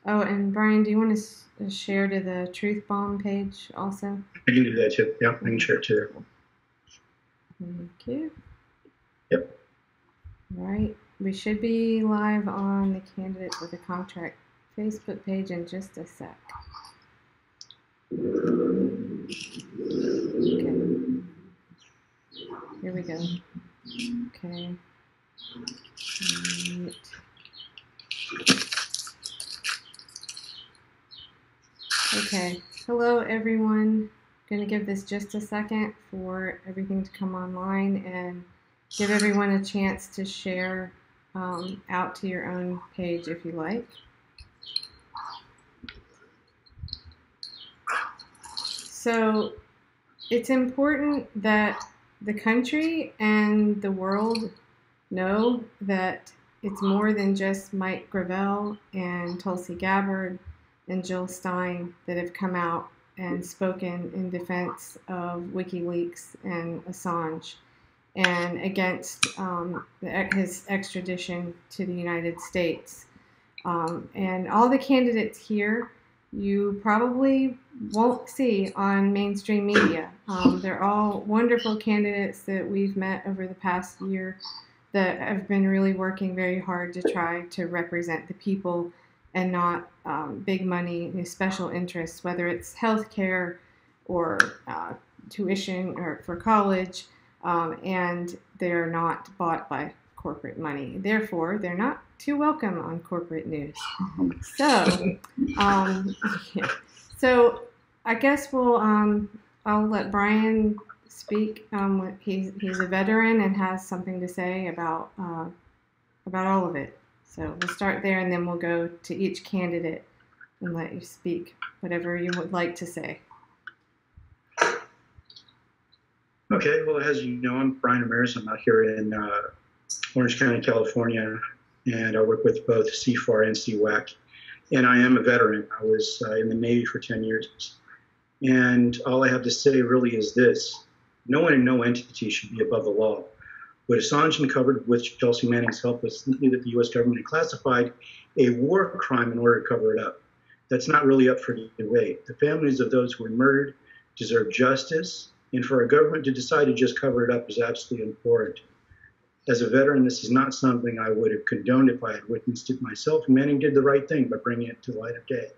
Oh, and Brian, do you want to share to the Truth Bomb page also? I can do that too. Yeah, I can Okay, share it too. thank you. Yep. All right, we should be live on the Candidates with a Contract Facebook page in just a sec. Okay, here we go. Okay. Right. Okay. Hello, everyone. Going to give this just a second for everything to come online and give everyone a chance to share out to your own page if you like. So it's important that the country and the world know that it's more than just Mike Gravel and Tulsi Gabbard and Jill Stein that have come out and spoken in defense of WikiLeaks and Assange and against his extradition to the United States. And all the candidates here you probably won't see on mainstream media. They're all wonderful candidates that we've met over the past year that have been really working very hard to try to represent the people and not big money, special interests, whether it's healthcare or tuition or for college, and they're not bought by corporate money. Therefore, they're not too welcome on corporate news. So, um, yeah. So I guess I'll let Brian speak. He's a veteran and has something to say about all of it. So we'll start there, and then we'll go to each candidate and let you speak whatever you would like to say. Okay. Well, as you know, I'm Brian Ramirez. I'm out here in Orange County, California, and I work with both CFAR and CWAC. And I am a veteran. I was in the Navy for 10 years. And all I have to say really is this: no one and no entity should be above the law. What Assange uncovered with Chelsea Manning's help was simply that the U.S. government had classified a war crime in order to cover it up. That's not really up for debate. The families of those who were murdered deserve justice, and for our government to decide to just cover it up is absolutely abhorrent. As a veteran, this is not something I would have condoned if I had witnessed it myself. Manning did the right thing by bringing it to the light of day.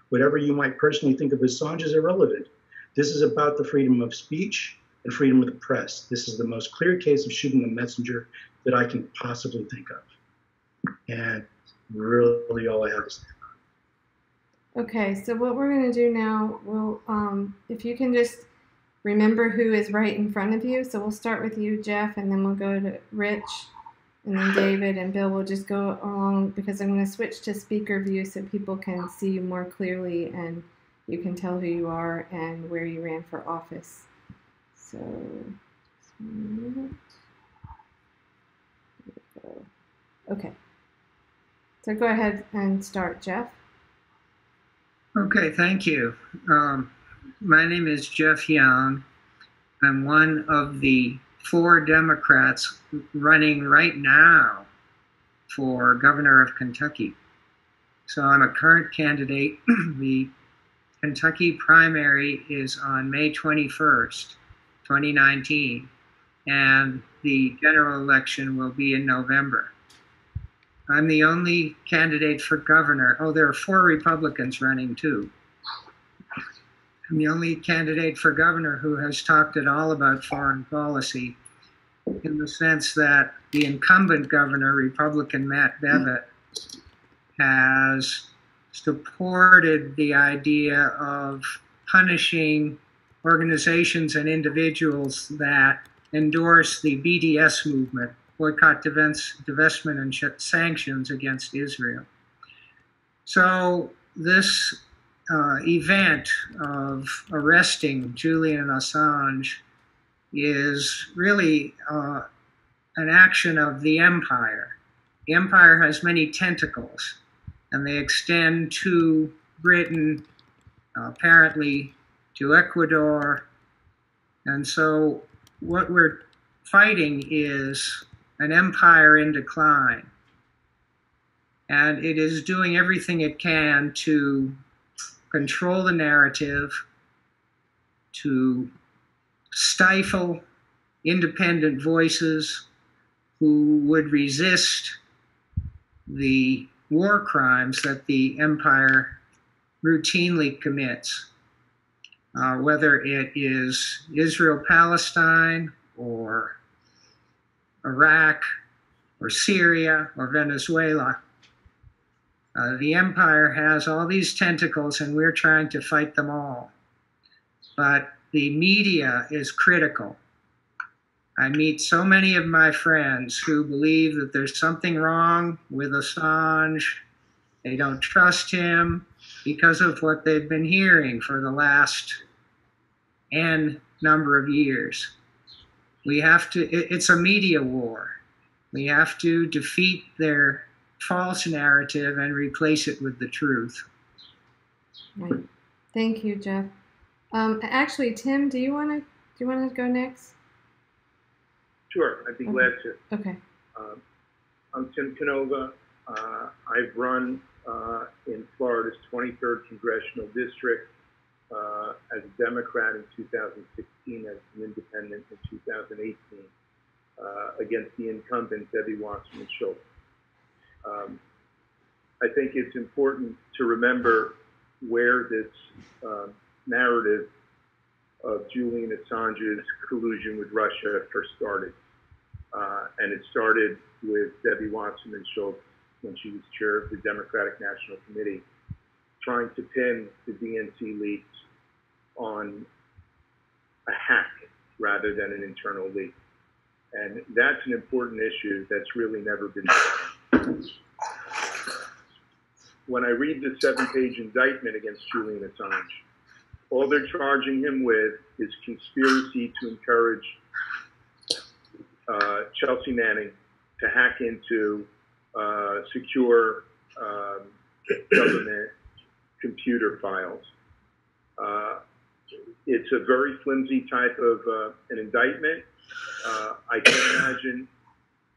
Whatever you might personally think of Assange is irrelevant. This is about the freedom of speech and freedom of the press. This is the most clear case of shooting the messenger that I can possibly think of. And really all I have to say. Okay, so what we're going to do now, if you can just remember who is right in front of you. So we'll start with you, Jeff, and then we'll go to Rich, and then David and Bill will just go along because I'm going to switch to speaker view so people can see you more clearly and you can tell who you are and where you ran for office. So, just 1 minute. Okay. So go ahead and start, Jeff. Okay, thank you. My name is Jeff Young. I'm one of the 4 Democrats running right now for governor of Kentucky. So I'm a current candidate. The Kentucky primary is on May 21st, 2019, and the general election will be in November. I'm the only candidate for governor. Oh, there are 4 Republicans running too. I'm the only candidate for governor who has talked at all about foreign policy, in the sense that the incumbent governor, Republican Matt Bevett, has supported the idea of punishing organizations and individuals that endorse the BDS movement, boycott, divestment, and sanctions against Israel. So this event of arresting Julian Assange is really an action of the empire. The empire has many tentacles, and they extend to Britain, apparently to Ecuador. And so what we're fighting is an empire in decline. and it is doing everything it can to control the narrative, to stifle independent voices who would resist the war crimes that the empire routinely commits, whether it is Israel-Palestine or Iraq or Syria or Venezuela. The empire has all these tentacles, and we're trying to fight them all. But the media is critical. I meet so many of my friends who believe that there's something wrong with Assange. They don't trust him because of what they've been hearing for the last N number of years. We have to, it's a media war. We have to defeat their false narrative and replace it with the truth. Right. Thank you, Jeff. Actually, Tim, do you want to go next? Sure, I'd be glad to. Okay. I'm Tim Canova. I've run in Florida's 23rd Congressional District as a Democrat in 2016, as an independent in 2018, against the incumbent Debbie Wasserman Schultz. I think it's important to remember where this narrative of Julian Assange's collusion with Russia first started. And it started with Debbie Wasserman Schultz when she was chair of the Democratic National Committee, trying to pin the DNC leaks on a hack rather than an internal leak. And that's an important issue that's really never been done. When I read the 7-page indictment against Julian Assange, all they're charging him with is conspiracy to encourage Chelsea Manning to hack into secure government computer files. It's a very flimsy type of an indictment. I can imagine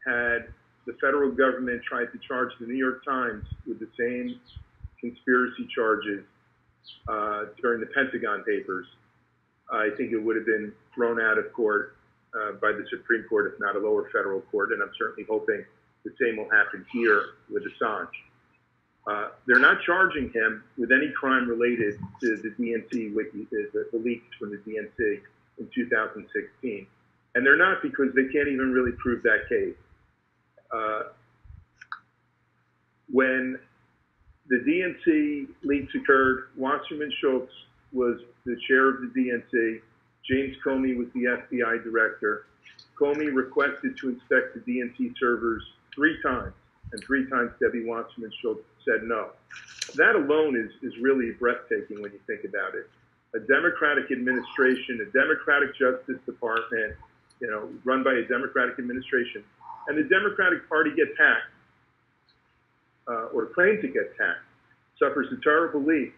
had the federal government tried to charge the New York Times with the same conspiracy charges during the Pentagon Papers, I think it would have been thrown out of court by the Supreme Court, if not a lower federal court, and I'm certainly hoping the same will happen here with Assange. They're not charging him with any crime related to the DNC wiki, the leaks from the DNC in 2016. And they're not because they can't even really prove that case. When the DNC leaks occurred, Wasserman Schultz was the chair of the DNC. James Comey was the FBI director. Comey requested to inspect the DNC servers 3 times, and 3 times Debbie Wasserman Schultz said no. That alone is really breathtaking when you think about it. A Democratic administration, a Democratic Justice Department, run by a Democratic administration, and the Democratic Party gets hacked, or claims it gets hacked, suffers a terrible leak,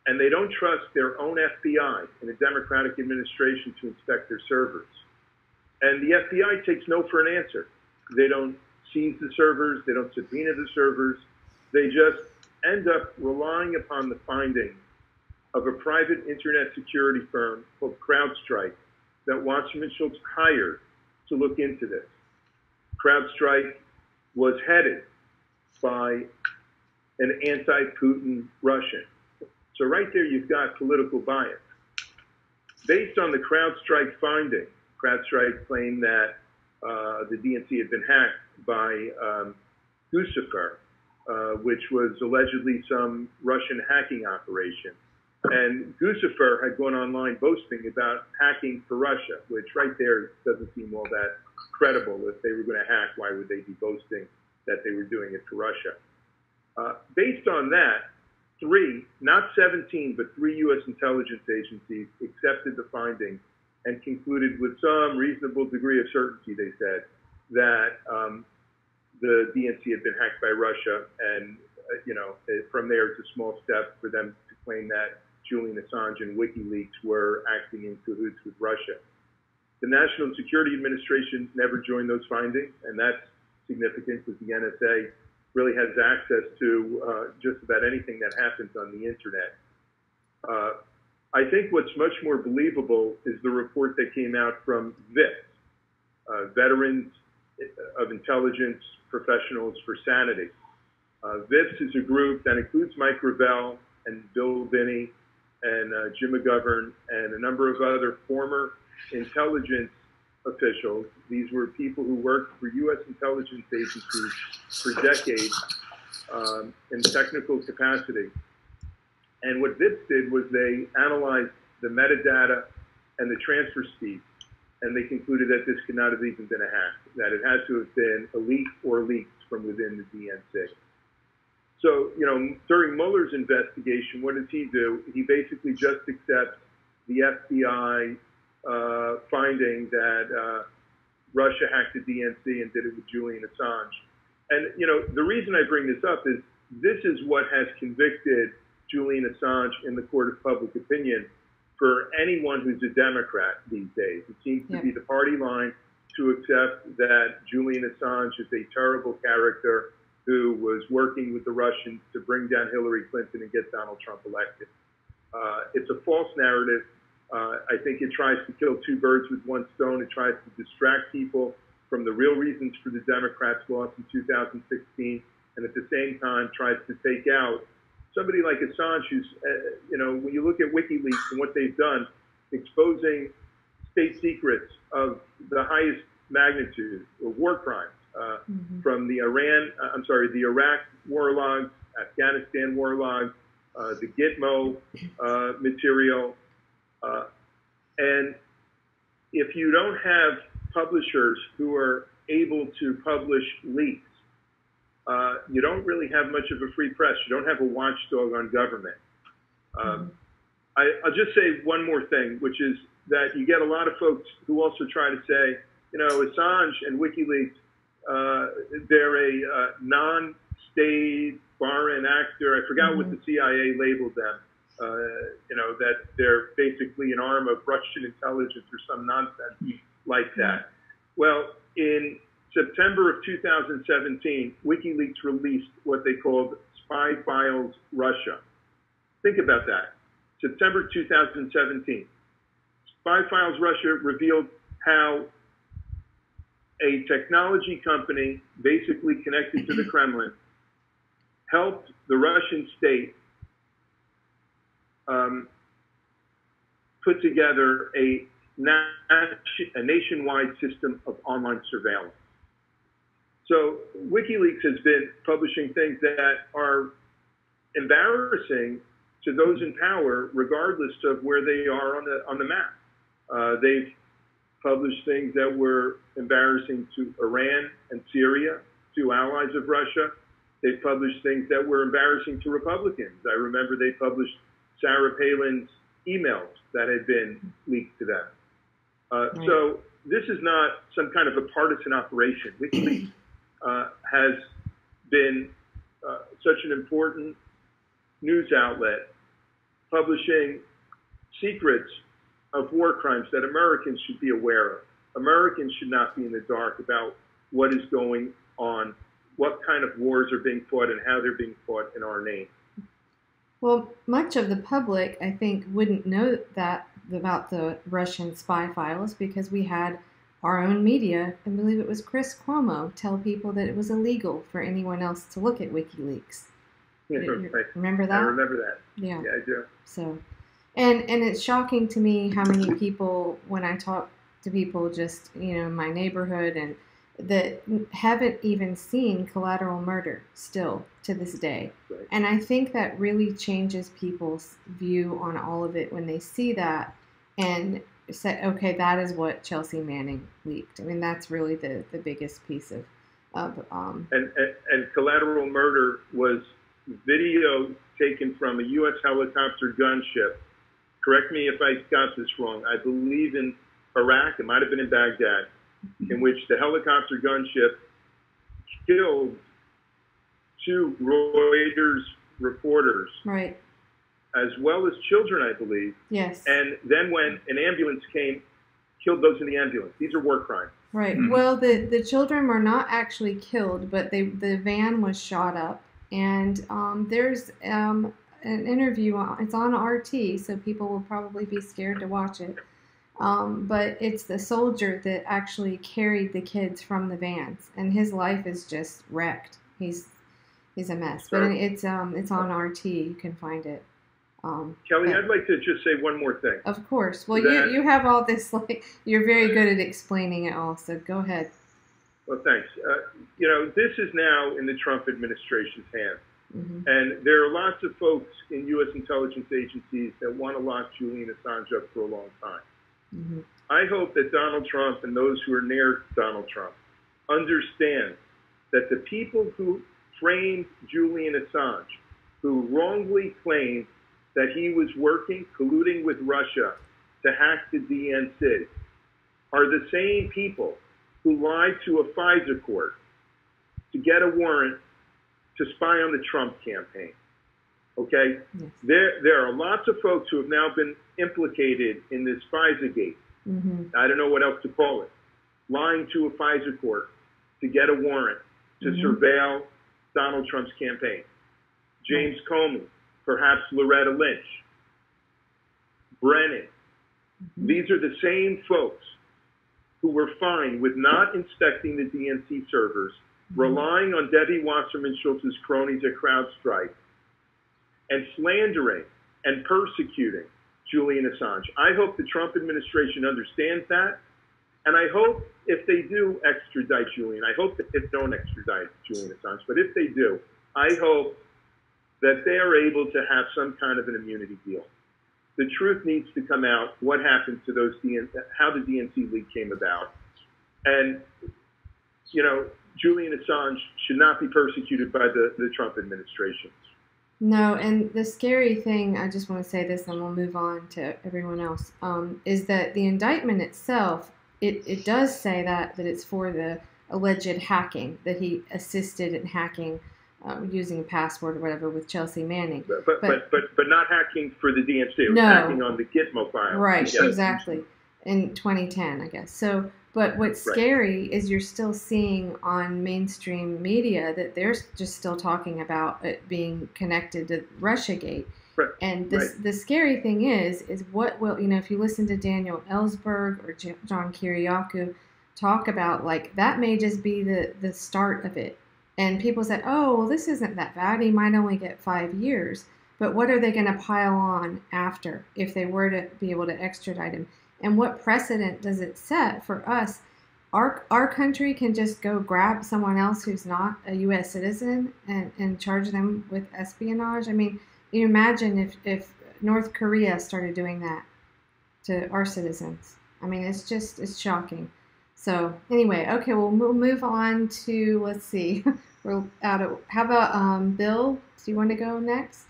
and they don't trust their own FBI in a Democratic administration to inspect their servers. And the FBI takes no for an answer. They don't seize the servers, they don't subpoena the servers, they just end up relying upon the findings of a private internet security firm called CrowdStrike that Wasserman Schultz hired to look into this. CrowdStrike was headed by an anti-Putin Russian. So right there, you've got political bias. Based on the CrowdStrike finding, CrowdStrike claimed that the DNC had been hacked by Guccifer, which was allegedly some Russian hacking operation. And Guccifer had gone online boasting about hacking for Russia, which right there doesn't seem all that credible. If they were going to hack, why would they be boasting that they were doing it for Russia? Based on that, 3, not 17, but 3 U.S. intelligence agencies accepted the findings and concluded with some reasonable degree of certainty, they said, that the DNC had been hacked by Russia. And, from there, it's a small step for them to claim that Julian Assange and WikiLeaks were acting in cahoots with Russia. The National Security Administration never joined those findings, and that's significant because the NSA really has access to just about anything that happens on the internet. I think what's much more believable is the report that came out from VIPS, Veterans of Intelligence Professionals for Sanity. VIPS is a group that includes Mike Gravel and Bill Binney and Jim McGovern and a number of other former intelligence officials. These were people who worked for U.S. intelligence agencies for decades in technical capacity. And what VIPS did was they analyzed the metadata and the transfer speeds, and they concluded that this could not have even been a hack, that it had to have been a leak or leaks from within the DNC. So, you know, during Mueller's investigation, what does he do? He basically just accepts the FBI finding that Russia hacked the DNC and did it with Julian Assange. And, you know, the reason I bring this up is this is what has convicted Julian Assange in the court of public opinion for anyone who's a Democrat these days. It seems to be the party line to accept that Julian Assange is a terrible character who was working with the Russians to bring down Hillary Clinton and get Donald Trump elected. It's a false narrative. I think it tries to kill two birds with one stone. It tries to distract people from the real reasons for the Democrats' loss in 2016, and at the same time tries to take out somebody like Assange, who's, you know, when you look at WikiLeaks and what they've done, exposing state secrets of the highest magnitude, or war crimes, from the Iraq war logs, Afghanistan war logs, the Gitmo material. And if you don't have publishers who are able to publish leaks, you don't really have much of a free press. You don't have a watchdog on government. I'll just say one more thing, which is that you get a lot of folks who also try to say, you know, Assange and WikiLeaks, they're a non-state foreign actor. I forgot what the CIA labeled them. You know, that they're basically an arm of Russian intelligence or some nonsense like that. Well, in September of 2017, WikiLeaks released what they called Spy Files Russia. Think about that. September 2017. Spy Files Russia revealed how a technology company basically connected to the Kremlin helped the Russian state put together a nationwide system of online surveillance. So WikiLeaks has been publishing things that are embarrassing to those in power, regardless of where they are on the map. They've published things that were embarrassing to Iran and Syria, two allies of Russia. They've published things that were embarrassing to Republicans. I remember they published Sarah Palin's emails that had been leaked to them. So this is not some kind of a partisan operation. WikiLeaks has been such an important news outlet, publishing secrets of war crimes that Americans should be aware of. Americans should not be in the dark about what is going on, what kind of wars are being fought, and how they're being fought in our name. Well, much of the public, I think, wouldn't know that about the Russian spy files because we had our own media, I believe it was Chris Cuomo, tell people that it was illegal for anyone else to look at WikiLeaks. Yeah, remember that? I remember that. Yeah, I do. So, and it's shocking to me how many people, when I talk to people just, you know, in my neighborhood and that haven't even seen Collateral Murder still to this day. Right. And I think that really changes people's view on all of it when they see that and say, okay, that is what Chelsea Manning leaked. I mean, that's really the biggest piece of And Collateral Murder was video taken from a U.S. helicopter gunship. Correct me if I got this wrong. I believe in Iraq, it might have been in Baghdad, in which the helicopter gunship killed two Reuters reporters, right, as well as children, I believe. Yes. And then when an ambulance came, killed those in the ambulance. These are war crimes. Right. Mhm. Well, the children were not actually killed, but the van was shot up, and there's an interview. It's on RT, so people will probably be scared to watch it. But it's the soldier that actually carried the kids from the vans, and his life is just wrecked. He's a mess. But Sure. it's on RT. You can find it. Kelly, but- I'd like to just say one more thing. Of course. Well, That- you have all this, like, you're very good at explaining it all, so go ahead. Well, thanks. You know, this is now in the Trump administration's hands. Hmm. And there are lots of folks in U.S. intelligence agencies that want to lock Julian Assange up for a long time. Hmm. I hope that Donald Trump and those who are near Donald Trump understand that the people who framed Julian Assange, who wrongly claimed that he was working, colluding with Russia to hack the DNC, are the same people who lied to a FISA court to get a warrant to spy on the Trump campaign. Okay? Yes. There are lots of folks who have now been implicated in this FISA gate. Hmm. I don't know what else to call it. Lying to a FISA court to get a warrant to Mhm. surveil Donald Trump's campaign. James Comey, perhaps Loretta Lynch, Brennan. Mhm. These are the same folks who were fined with not inspecting the DNC servers, relying on Debbie Wasserman Schultz's cronies at CrowdStrike, and slandering and persecuting Julian Assange. I hope the Trump administration understands that, and I hope if they do extradite Julian, I hope that they don't extradite Julian Assange, but if they do, I hope that they are able to have some kind of an immunity deal. The truth needs to come out, what happened to those how the DNC leak came about. And, you know, Julian Assange should not be persecuted by the Trump administration. No, and the scary thing, I just want to say this and we'll move on to everyone else, is that the indictment itself, it does say that it's for the alleged hacking, that he assisted in hacking using a password or whatever with Chelsea Manning. But not hacking for the DNC. It was No. hacking on the Gitmo file. Right, Yes. exactly. In 2010, I guess. So, but what's Right. scary is you're still seeing on mainstream media that they're just still talking about it being connected to Russiagate. Right. And the scary thing is what will, if you listen to Daniel Ellsberg or John Kiriakou talk about, like, that may just be the start of it. And people said, oh, well, this isn't that bad. He might only get 5 years. But what are they going to pile on after if they were to be able to extradite him? And what precedent does it set for us? Our country can just go grab someone else who's not a U.S. citizen and charge them with espionage. I mean, you imagine if North Korea started doing that to our citizens. I mean, it's shocking. So anyway, okay, we'll move on to, let's see, we're out of, how about Bill? Do you want to go next?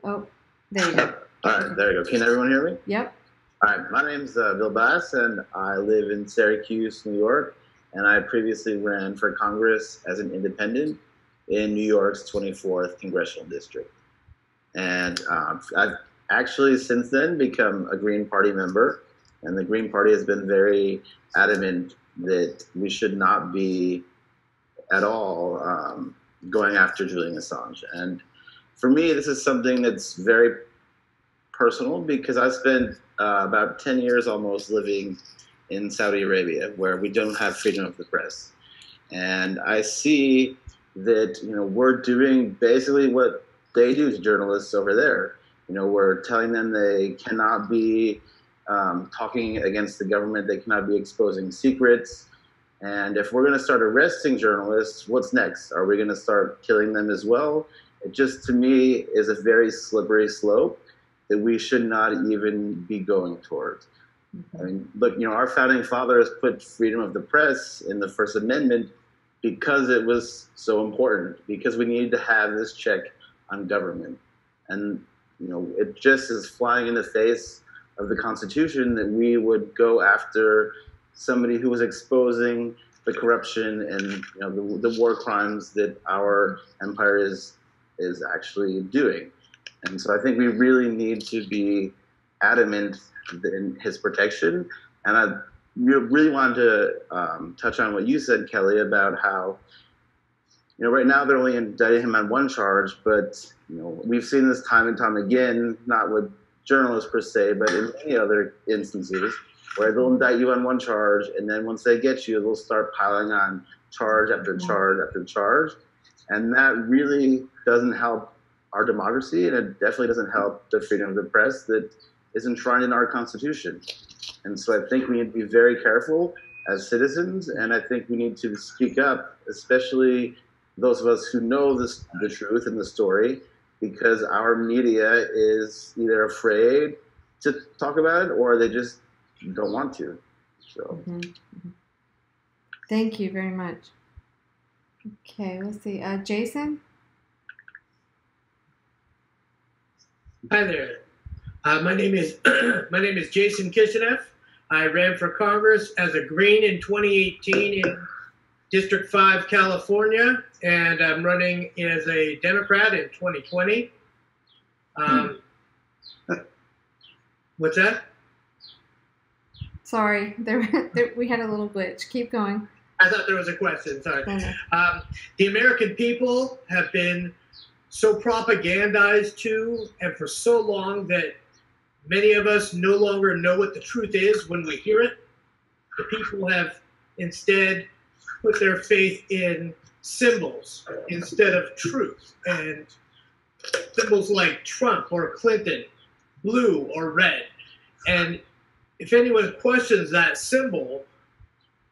Oh, there you go. All right, there you go. Can everyone hear me? Yep. All right, my name's Bill Bass, and I live in Syracuse, New York, and I previously ran for Congress as an independent in New York's 24th Congressional District. And I've actually since then become a Green Party member, and the Green Party has been very adamant that we should not be at all going after Julian Assange. And for me, this is something that's very personal because I spent about 10 years almost living in Saudi Arabia, where we don't have freedom of the press. And I see that, we're doing basically what they do to journalists over there. We're telling them they cannot be talking against the government, they cannot be exposing secrets. And if we're going to start arresting journalists, what's next? Are we going to start killing them as well? It just, to me, is a very slippery slope that we should not even be going towards. I mean, look, our founding fathers put freedom of the press in the First Amendment because it was so important, because we needed to have this check on government. And, it just is flying in the face of the Constitution that we would go after somebody who was exposing the corruption and the war crimes that our empire is actually doing. And so I think we really need to be adamant in his protection And I really wanted to touch on what you said, Kelly, about how, right now they're only indicting him on one charge, but, we've seen this time and time again, not with journalists per se, but in many other instances, where they'll indict you on one charge, and then once they get you, they'll start piling on charge after charge after charge. And that really doesn't help our democracy, and it definitely doesn't help the freedom of the press that is enshrined in our Constitution. And so I think we need to be very careful as citizens, and I think we need to speak up, especially those of us who know the truth and the story, because our media is either afraid to talk about it or they just don't want to. So, Thank you very much. Okay, let's see. Jason? Hi there. My name is Jason Kishinev. I ran for Congress as a Green in 2018 in District 5, California, and I'm running as a Democrat in 2020. What's that? Sorry, we had a little glitch. Keep going. I thought there was a question. Sorry. The American people have been so propagandized to, and for so long, that many of us no longer know what the truth is when we hear it. The people have instead put their faith in symbols instead of truth, and symbols like Trump or Clinton, blue or red. And if anyone questions that symbol,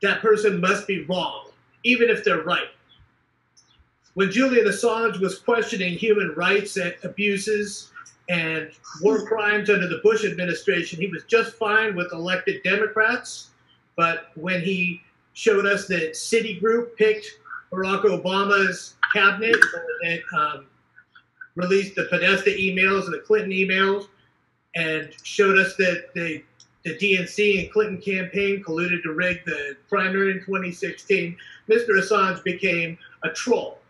that person must be wrong, even if they're right. When Julian Assange was questioning human rights abuses and war crimes under the Bush administration, he was just fine with elected Democrats. But when he showed us that Citigroup picked Barack Obama's cabinet, and released the Podesta emails and the Clinton emails, and showed us that the DNC and Clinton campaign colluded to rig the primary in 2016, Mr. Assange became a troll,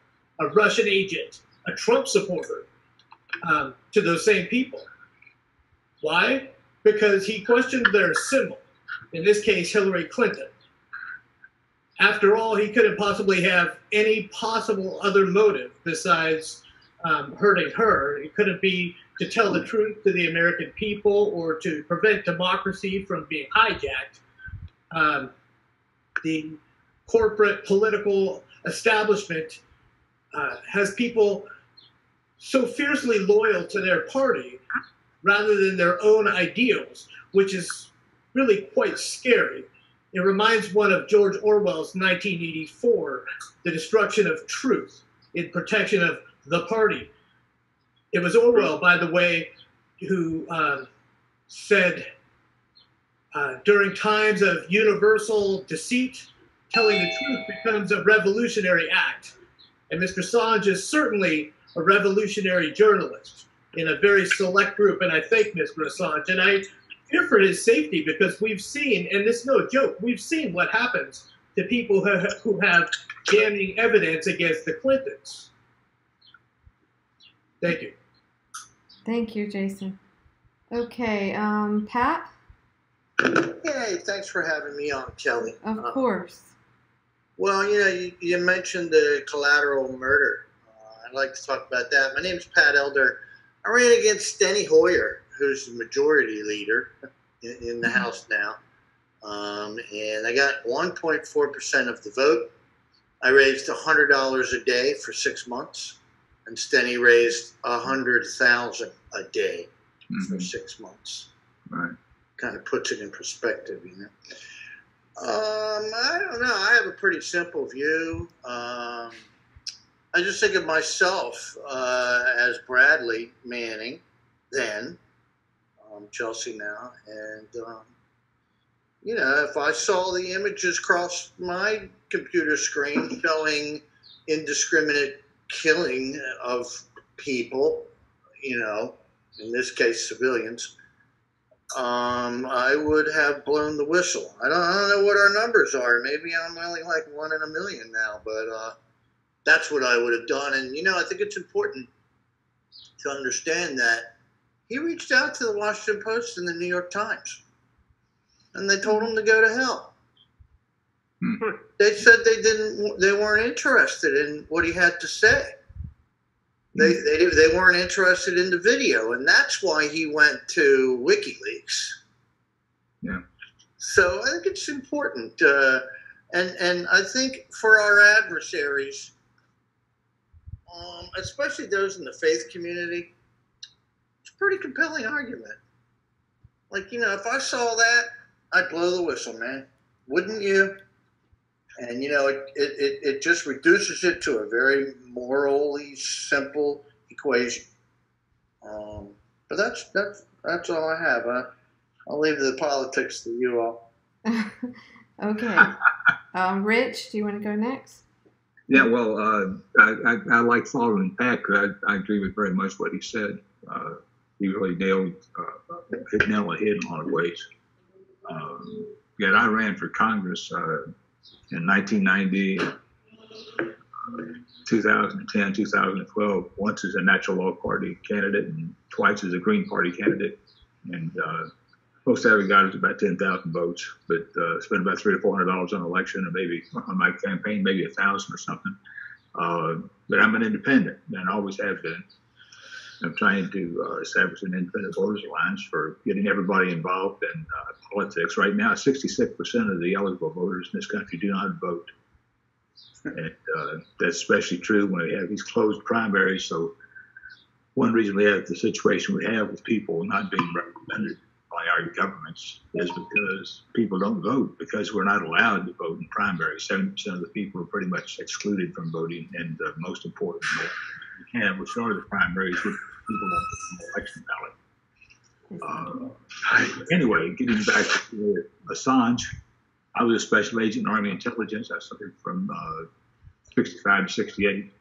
a Russian agent, a Trump supporter to those same people. Why? Because he questioned their symbol, in this case, Hillary Clinton. After all, he couldn't possibly have any possible other motive besides hurting her. It couldn't be to tell the truth to the American people or to prevent democracy from being hijacked. The corporate political establishment has people so fiercely loyal to their party rather than their own ideals, which is really quite scary. It reminds one of George Orwell's 1984, The Destruction of Truth in Protection of the Party. It was Orwell, by the way, who said, during times of universal deceit, telling the truth becomes a revolutionary act. And Mr. Assange is certainly a revolutionary journalist in a very select group, and I thank Mr. Assange. And I fear for his safety because we've seen, and this is no joke, we've seen what happens to people who have damning evidence against the Clintons. Thank you. Thank you, Jason. Okay, Pat? Hey, thanks for having me on, Kelly. Of course. Well, you mentioned the collateral murder. I'd like to talk about that. My name's Pat Elder. I ran against Steny Hoyer, who's the majority leader in the House now. And I got 1.4% of the vote. I raised $100 a day for 6 months. And Steny raised $100,000 a day for 6 months. Right. Kind of puts it in perspective, I don't know. I have a pretty simple view. I just think of myself as Bradley Manning then, Chelsea now, and if I saw the images cross my computer screen showing indiscriminate killing of people, in this case civilians, I would have blown the whistle. I don't know what our numbers are. Maybe I'm only like 1 in a million now, but that's what I would have done. And, I think it's important to understand that he reached out to the Washington Post and the New York Times. and they told him to go to hell. Hmm. They said they weren't interested in what he had to say. They weren't interested in the video, and that's why he went to WikiLeaks. Yeah. So I think it's important, and I think for our adversaries, especially those in the faith community, it's a pretty compelling argument. Like, if I saw that, I'd blow the whistle, man. Wouldn't you? And, it just reduces it to a very morally simple equation. But that's all I have. I'll leave the politics to you all. Okay. Rich, do you want to go next? Yeah, well, I like following Pat because I agree with very much what he said. He really hit the nail on the head in a lot of ways. Yet I ran for Congress in 1990, 2010, 2012, once as a Natural Law Party candidate and twice as a Green Party candidate. And most I ever got was about 10,000 votes, but spent about $300 to $400 on election, or maybe on my campaign, maybe 1,000 or something. But I'm an independent, and always have been. I'm trying to establish an independent voters alliance for getting everybody involved in politics. Right now, 66% of the eligible voters in this country do not vote. And that's especially true when we have these closed primaries. So one reason we have the situation we have with people not being represented by our governments is because people don't vote, because we're not allowed to vote in primaries. 70% of the people are pretty much excluded from voting. And most important, we can restore the primaries with people on the election ballot. Anyway, getting back to Assange, I was a special agent in Army intelligence. I served from 65 to 68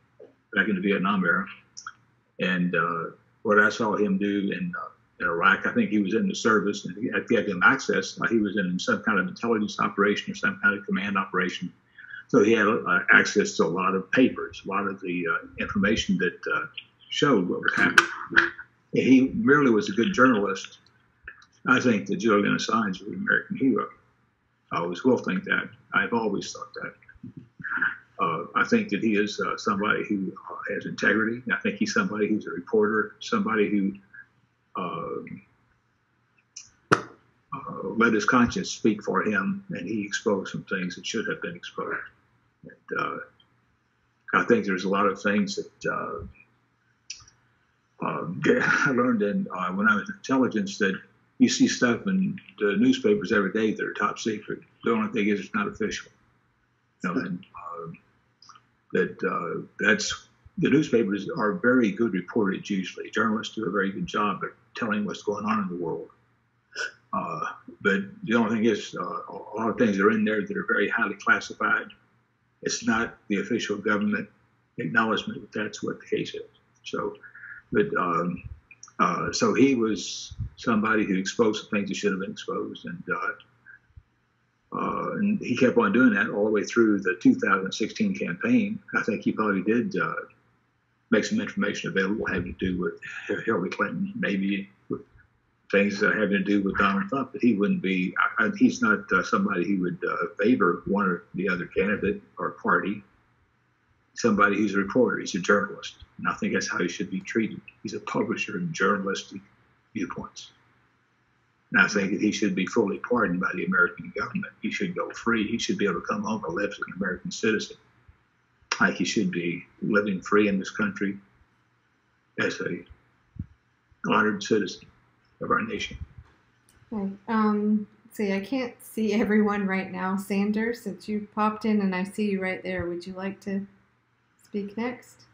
back in the Vietnam era. And what I saw him do in Iraq, I think he was in the service, and if he had him access, he was in some kind of intelligence operation or some kind of command operation. So he had access to a lot of papers, a lot of the information that showed what was happening. He merely was a good journalist. I think that Julian Assange was an American hero. I always will think that. I've always thought that. I think that he is somebody who has integrity. I think he's somebody who's a reporter, somebody who let his conscience speak for him, and he exposed some things that should have been exposed. And, I think there's a lot of things that I learned when I was in intelligence, that you see stuff in the newspapers every day that are top secret. The only thing is it's not official. And that's the newspapers are very good reporters usually. Journalists do a very good job at telling what's going on in the world. But the only thing is, a lot of things are in there that are very highly classified. It's not the official government acknowledgement that that's what the case is. So, but so he was somebody who exposed the things that should have been exposed, and he kept on doing that all the way through the 2016 campaign. I think he probably did make some information available having to do with Hillary Clinton, maybe with things having to do with Donald Trump, but he wouldn't be, he's not somebody who would favor one or the other candidate or party. Somebody who's a reporter, he's a journalist, and I think that's how he should be treated. He's a publisher of journalistic viewpoints. And I think that he should be fully pardoned by the American government. He should go free. He should be able to come home and live as an American citizen. Like he should be living free in this country as a honored citizen of our nation. Okay. See, I can't see everyone right now. Sanders, since you popped in and I see you right there, would you like to speak next?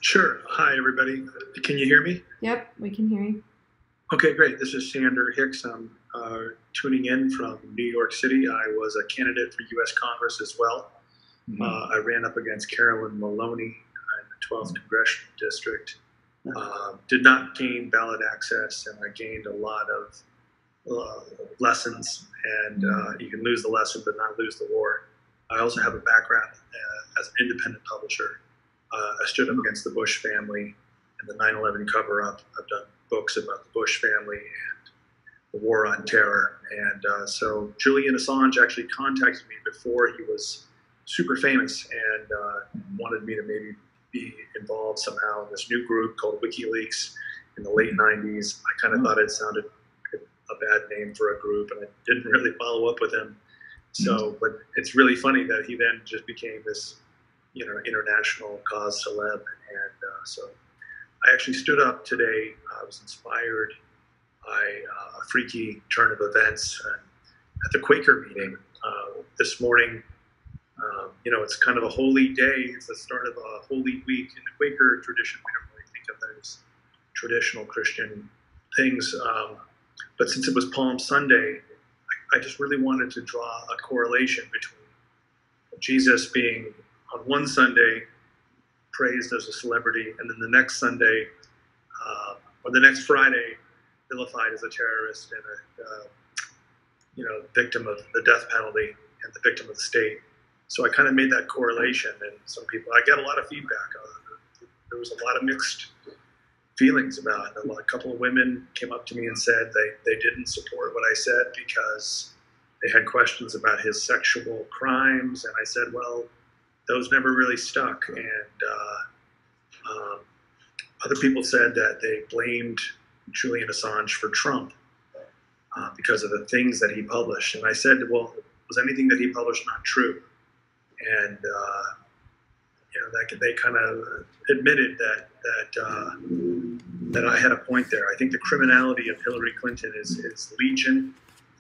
Sure. Hi, everybody. Can you hear me? Yep, we can hear you. Okay, great. This is Sander Hicks. I'm tuning in from New York City. I was a candidate for U.S. Congress as well. Mm-hmm. I ran up against Carolyn Maloney in the 12th Congressional District. Did not gain ballot access, and I gained a lot of lessons. And you can lose the lesson but not lose the war. I also have a background as an independent publisher. I stood up against the Bush family and the 9/11 cover-up. I've done books about the Bush family and war on terror. And so Julian Assange actually contacted me before he was super famous and wanted me to maybe be involved somehow in this new group called WikiLeaks in the late 90s. I kind of thought it sounded like a bad name for a group, and I didn't really follow up with him. So, but it's really funny that he then just became this, international cause celeb. And so I actually stood up today. I was inspired by a freaky turn of events at the Quaker meeting this morning. It's kind of a holy day. It's the start of a holy week. In the Quaker tradition, we don't really think of that as traditional Christian things. But since it was Palm Sunday, I just really wanted to draw a correlation between Jesus being on one Sunday praised as a celebrity, and then the next Sunday or the next Friday vilified as a terrorist and a victim of the death penalty and the victim of the state. So I kind of made that correlation, and some people, I got a lot of feedback. There was a lot of mixed feelings about it. A couple of women came up to me and said they didn't support what I said because they had questions about his sexual crimes, and I said, well, those never really stuck. And other people said that they blamed Julian Assange for Trump because of the things that he published. And I said, well, was anything that he published not true? And they kind of admitted that I had a point there. I think the criminality of Hillary Clinton is legion,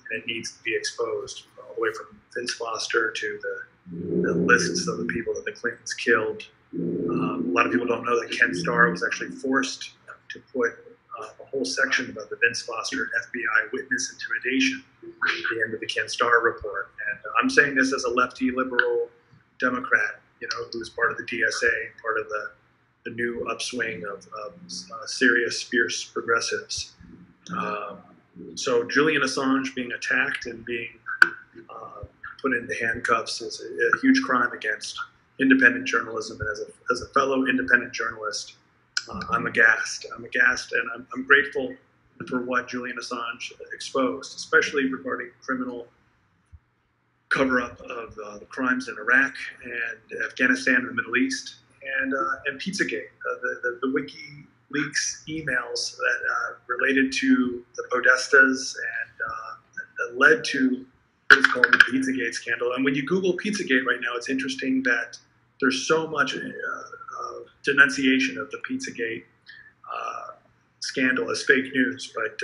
and it needs to be exposed, all the way from Vince Foster to the lists of the people that the Clintons killed. A lot of people don't know that Ken Starr was actually forced to put a whole section about the Vince Foster FBI witness intimidation at the end of the Ken Starr report. And I'm saying this as a lefty liberal Democrat, who's part of the DSA, part of the new upswing of serious, fierce progressives. So Julian Assange being attacked and being put into handcuffs is a huge crime against independent journalism. And as a fellow independent journalist, I'm aghast. And I'm grateful for what Julian Assange exposed, especially regarding criminal cover-up of the crimes in Iraq and Afghanistan and the Middle East, and Pizzagate, the WikiLeaks emails that related to the Podestas and that led to what is called the Pizzagate scandal. And when you Google Pizzagate right now, it's interesting that there's so much denunciation of the Pizzagate scandal as fake news. But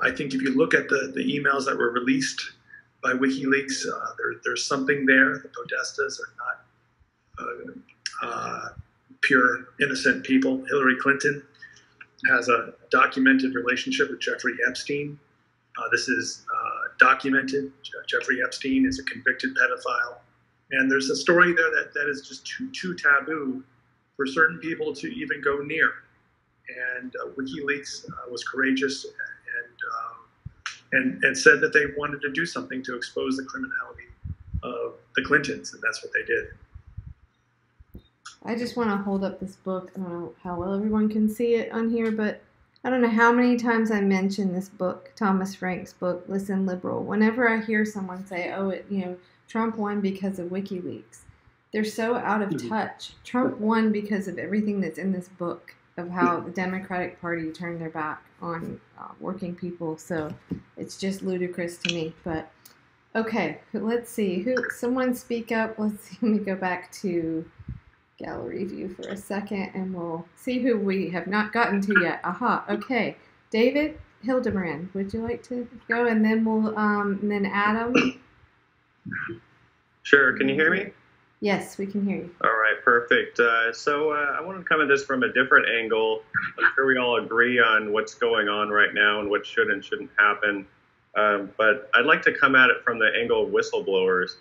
I think if you look at the emails that were released by WikiLeaks, there's something there. The Podestas are not pure, innocent people. Hillary Clinton has a documented relationship with Jeffrey Epstein. This is documented. Jeffrey Epstein is a convicted pedophile. And there's a story there that is just too taboo for certain people to even go near. And WikiLeaks was courageous and said that they wanted to do something to expose the criminality of the Clintons, and that's what they did. I just want to hold up this book. I don't know how well everyone can see it on here, but I don't know how many times I mention this book, Thomas Frank's book, Listen Liberal. Whenever I hear someone say, Trump won because of WikiLeaks, they're so out of touch. Trump won because of everything that's in this book, of how the Democratic Party turned their back on working people. So it's just ludicrous to me. But okay, let's see. Someone speak up. Let's see. Let me go back to gallery view for a second, and we'll see who we have not gotten to yet. Aha. Okay, David Hildebrand, would you like to go, and then we'll and then Adam. Sure. Can you hear me? Yes, we can hear you. All right, perfect. So I want to come at this from a different angle. I'm sure we all agree on what's going on right now and what should and shouldn't happen. But I'd like to come at it from the angle of whistleblowers.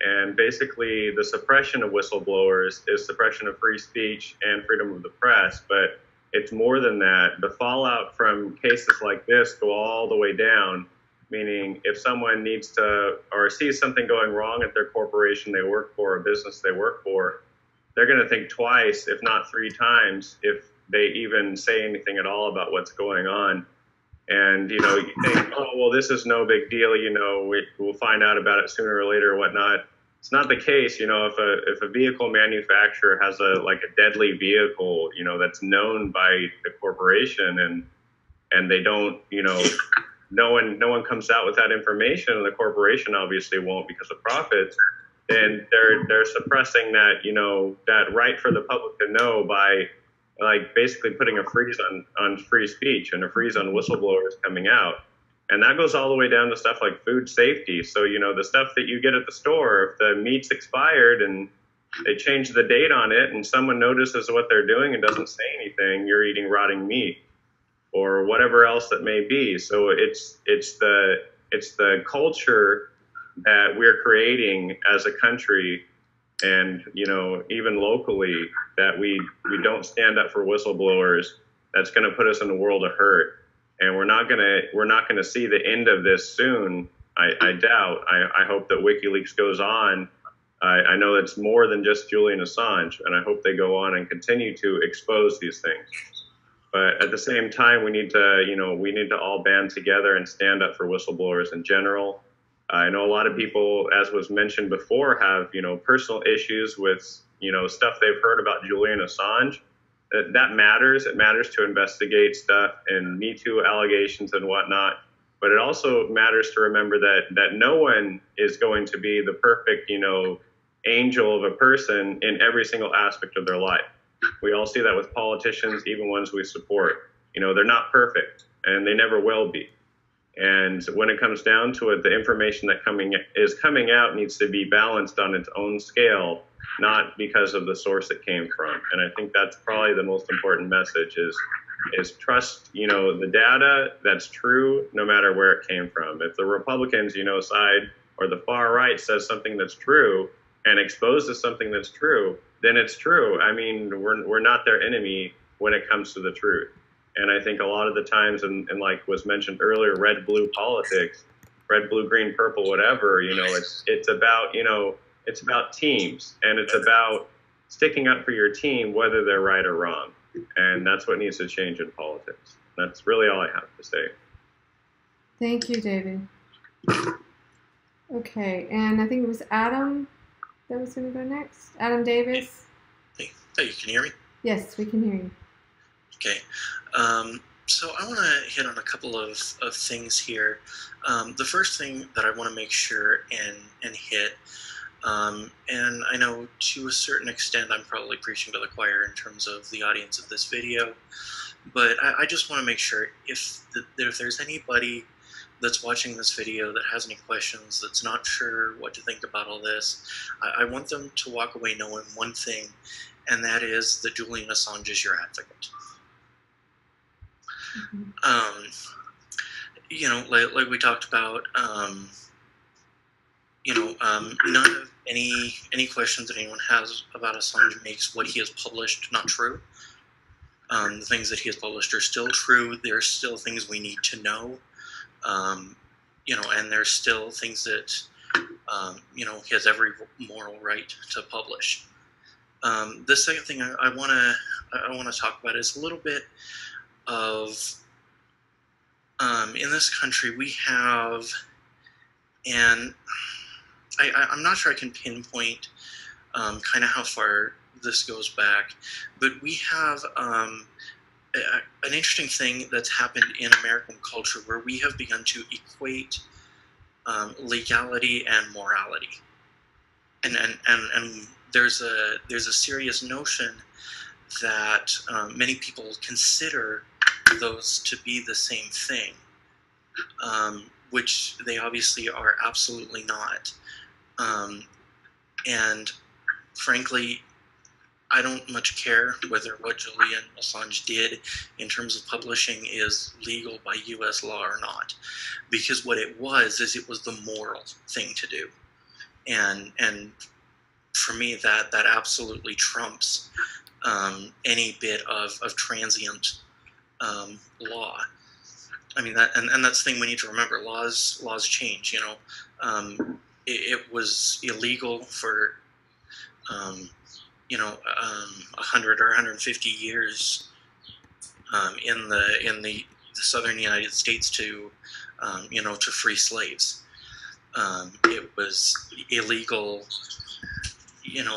And basically, the suppression of whistleblowers is suppression of free speech and freedom of the press. But it's more than that. The fallout from cases like this go all the way down. Meaning, if someone needs to or sees something going wrong at their corporation they work for, or business they work for, they're going to think twice, if not three times, if they even say anything at all about what's going on. And, you know, you think, oh, well, this is no big deal. You know, we'll find out about it sooner or later or whatnot. It's not the case. You know, if a vehicle manufacturer has a deadly vehicle, you know, that's known by the corporation and they don't, you know, no one comes out with that information, and the corporation obviously won't because of profits, and they're suppressing that, you know, that right for the public to know by basically putting a freeze on free speech and a freeze on whistleblowers coming out. And that goes all the way down to stuff like food safety. So, you know, the stuff that you get at the store, if the meat's expired and they change the date on it and someone notices what they're doing and doesn't say anything, you're eating rotting meat or whatever else that may be. So it's the culture that we're creating as a country, and, you know, even locally, that we don't stand up for whistleblowers. That's going to put us in a world of hurt, and we're not gonna see the end of this soon. I doubt. I hope that WikiLeaks goes on. I know it's more than just Julian Assange, and I hope they go on and continue to expose these things. But at the same time, we need to all band together and stand up for whistleblowers in general. I know a lot of people, as was mentioned before, have, you know, personal issues with, you know, stuff they've heard about Julian Assange. That matters. It matters to investigate stuff and Me Too allegations and whatnot. But it also matters to remember that no one is going to be the perfect, you know, angel of a person in every single aspect of their life. We all see that with politicians, even ones we support. You know, they're not perfect, and they never will be. And when it comes down to it, the information that is coming out needs to be balanced on its own scale, not because of the source it came from. And I think that's probably the most important message is trust, you know, the data that's true, no matter where it came from. If the Republicans, you know, side or the far right says something that's true and exposes something that's true, then it's true. I mean, we're not their enemy when it comes to the truth. And I think a lot of the times, and like was mentioned earlier, red, blue politics, red, blue, green, purple, whatever, you know, it's about, you know, it's about teams, and it's about sticking up for your team, whether they're right or wrong. And that's what needs to change in politics. That's really all I have to say. Thank you, David. Okay, and I think it was Adam that was going to go next. Adam Davis. Hey, you can hear me? Yes, we can hear you. Okay. So I want to hit on a couple of things here. The first thing that I want to make sure and hit, and I know to a certain extent I'm probably preaching to the choir in terms of the audience of this video, but I just want to make sure if there's anybody that's watching this video that has any questions, that's not sure what to think about all this, I want them to walk away knowing one thing, and that is that Julian Assange is your advocate. You know, like we talked about, none of any questions that anyone has about Assange makes what he has published not true. The things that he has published are still true. There are still things we need to know, and there's still things that, he has every moral right to publish. The second thing I want to talk about is a little bit of, in this country we have, and I'm not sure I can pinpoint kind of how far this goes back, but we have an interesting thing that's happened in American culture where we have begun to equate legality and morality, and there's a serious notion that many people consider those to be the same thing, which they obviously are absolutely not. And frankly, I don't much care whether what Julian Assange did in terms of publishing is legal by U.S. law or not, because what it was the moral thing to do, and for me that absolutely trumps any bit of transient law. I mean that, and that's the thing we need to remember. Laws change. It was illegal for 100 or 150 years in the the southern United States to to free slaves. It was illegal,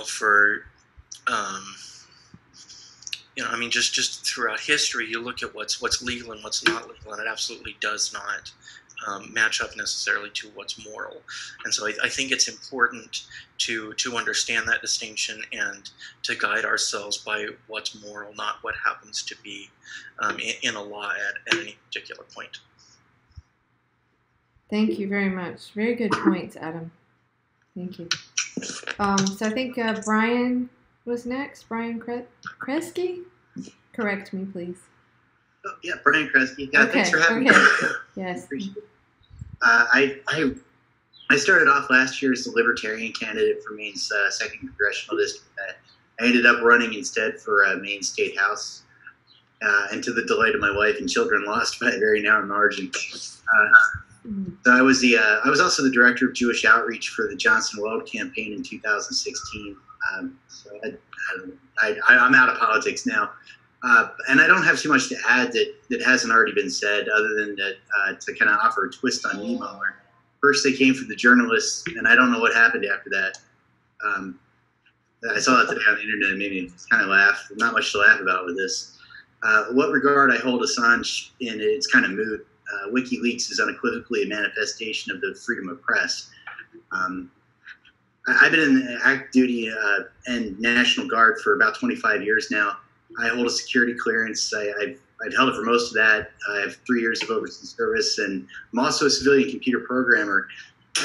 for just throughout history, you look at what's legal and what's not legal, and it absolutely does not match up necessarily to what's moral. And so I think it's important to understand that distinction and to guide ourselves by what's moral, not what happens to be in a law at any particular point. Thank you very much. Very good points, Adam. Thank you. So I think Brian was next. Brian Kresge? Correct me, please. Oh, yeah, Brian Kresge. Yeah, okay, thanks for having me. Yes. I started off last year as a Libertarian candidate for Maine's 2nd Congressional District. I ended up running instead for Maine State House, and to the delight of my wife and children, lost by a very narrow margin. So I was also the director of Jewish outreach for the Johnson Weld campaign in 2016. So I'm out of politics now, and I don't have too much to add that hasn't already been said, other than to kind of offer a twist on Nemo. First they came for the journalists, and I don't know what happened after that. I saw that today on the internet, and made me kind of laugh. Not much to laugh about with this. What regard I hold Assange in, it's kind of moot. WikiLeaks is unequivocally a manifestation of the freedom of press. I've been in active duty and National Guard for about 25 years now. I hold a security clearance. I've held it for most of that. I have 3 years of overseas service, and I'm also a civilian computer programmer.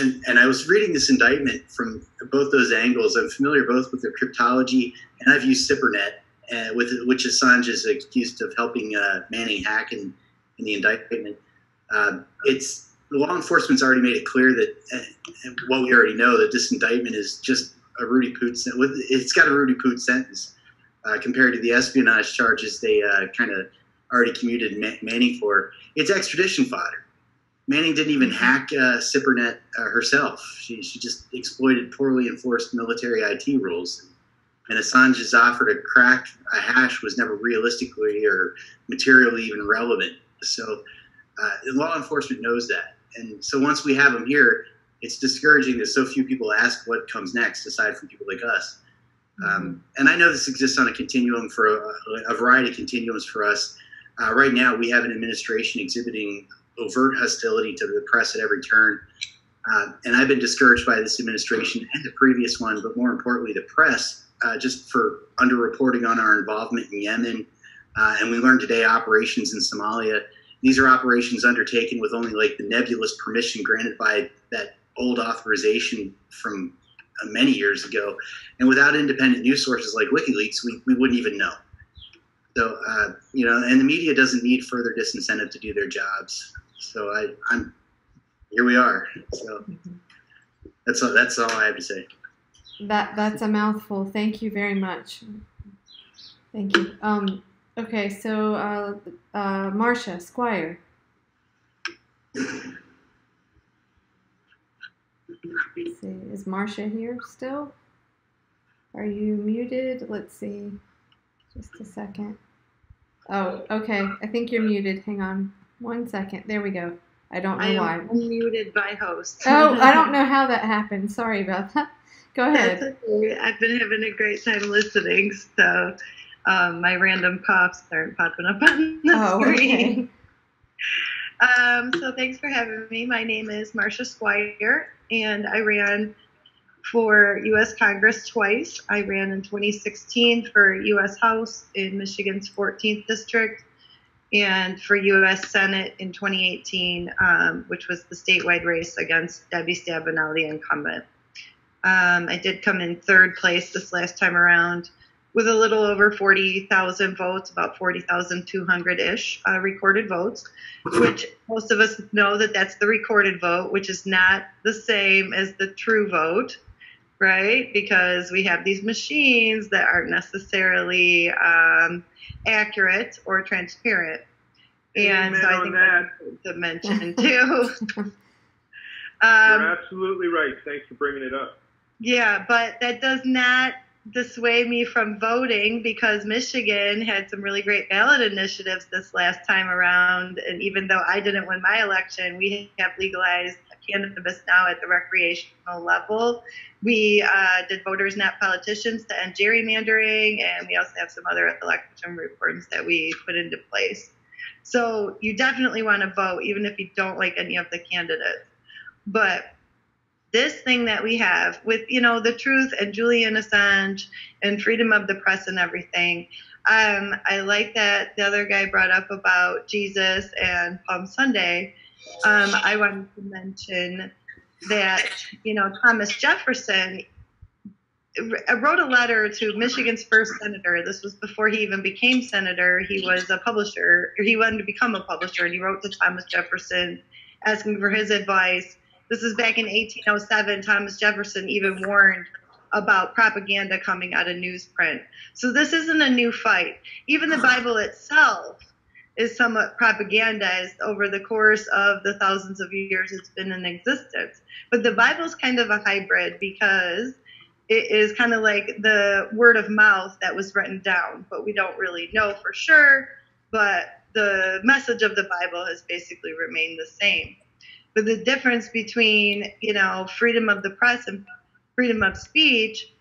And I was reading this indictment from both those angles. I'm familiar both with the cryptology, and I've used SIPRNet, which Assange is accused of helping Manning hack in the indictment. It's law enforcement's already made it clear that what we already know, that this indictment is just a Rudy Poot sentence. It's got a Rudy Poot sentence compared to the espionage charges they kind of already commuted Manning for. It's extradition fodder. Manning didn't even hack SIPRNet herself. She just exploited poorly enforced military IT rules. And Assange's offer to crack a hash was never realistically or materially even relevant. So law enforcement knows that. And so once we have them here, it's discouraging that so few people ask what comes next, aside from people like us. And I know this exists on a continuum for a variety of continuums for us. Right now, we have an administration exhibiting overt hostility to the press at every turn. And I've been discouraged by this administration and the previous one, but more importantly, the press, just for underreporting on our involvement in Yemen. And we learned today operations in Somalia. These are operations undertaken with only like the nebulous permission granted by that old authorization from many years ago. And without independent news sources like WikiLeaks, we wouldn't even know. So, and the media doesn't need further disincentive to do their jobs. So here we are. So that's all I have to say. That's a mouthful. Thank you very much. Thank you. Okay, so Marcia Squire. Let's see, is Marcia here still? Are you muted? Let's see. Just a second. Oh, okay. I think you're muted. Hang on 1 second. There we go. I don't know why. I'm muted by host. Oh, I don't know how that happened. Sorry about that. Go ahead. That's okay. I've been having a great time listening, so my random coughs aren't popping up on the screen. Okay. So thanks for having me. My name is Marcia Squire, and I ran for U.S. Congress twice. I ran in 2016 for U.S. House in Michigan's 14th District, and for U.S. Senate in 2018, which was the statewide race against Debbie Stabenow, the incumbent. I did come in third place this last time around with a little over 40,000 votes, about 40,200-ish recorded votes, which most of us know that that's the recorded vote, which is not the same as the true vote, right? Because we have these machines that aren't necessarily accurate or transparent. And so I think that's to mention too. You're absolutely right. Thanks for bringing it up. Yeah, but that does not dissuade me from voting because Michigan had some really great ballot initiatives this last time around. And even though I didn't win my election, we have legalized cannabis now at the recreational level. We did Voters Not Politicians to end gerrymandering, and we also have some other election reforms that we put into place. So you definitely want to vote, even if you don't like any of the candidates. But this thing that we have with, the truth and Julian Assange and freedom of the press and everything, I like that the other guy brought up about Jesus and Palm Sunday. I wanted to mention that, Thomas Jefferson wrote a letter to Michigan's first senator. This was before he even became senator. He was a publisher, or he wanted to become a publisher, and he wrote to Thomas Jefferson asking for his advice. This is back in 1807. Thomas Jefferson even warned about propaganda coming out of newsprint. So this isn't a new fight. Even the Bible itself is somewhat propagandized over the course of the thousands of years it's been in existence. But the Bible's kind of a hybrid because it is kind of like the word of mouth that was written down, but we don't really know for sure. But the message of the Bible has basically remained the same. But the difference between, freedom of the press and freedom of speech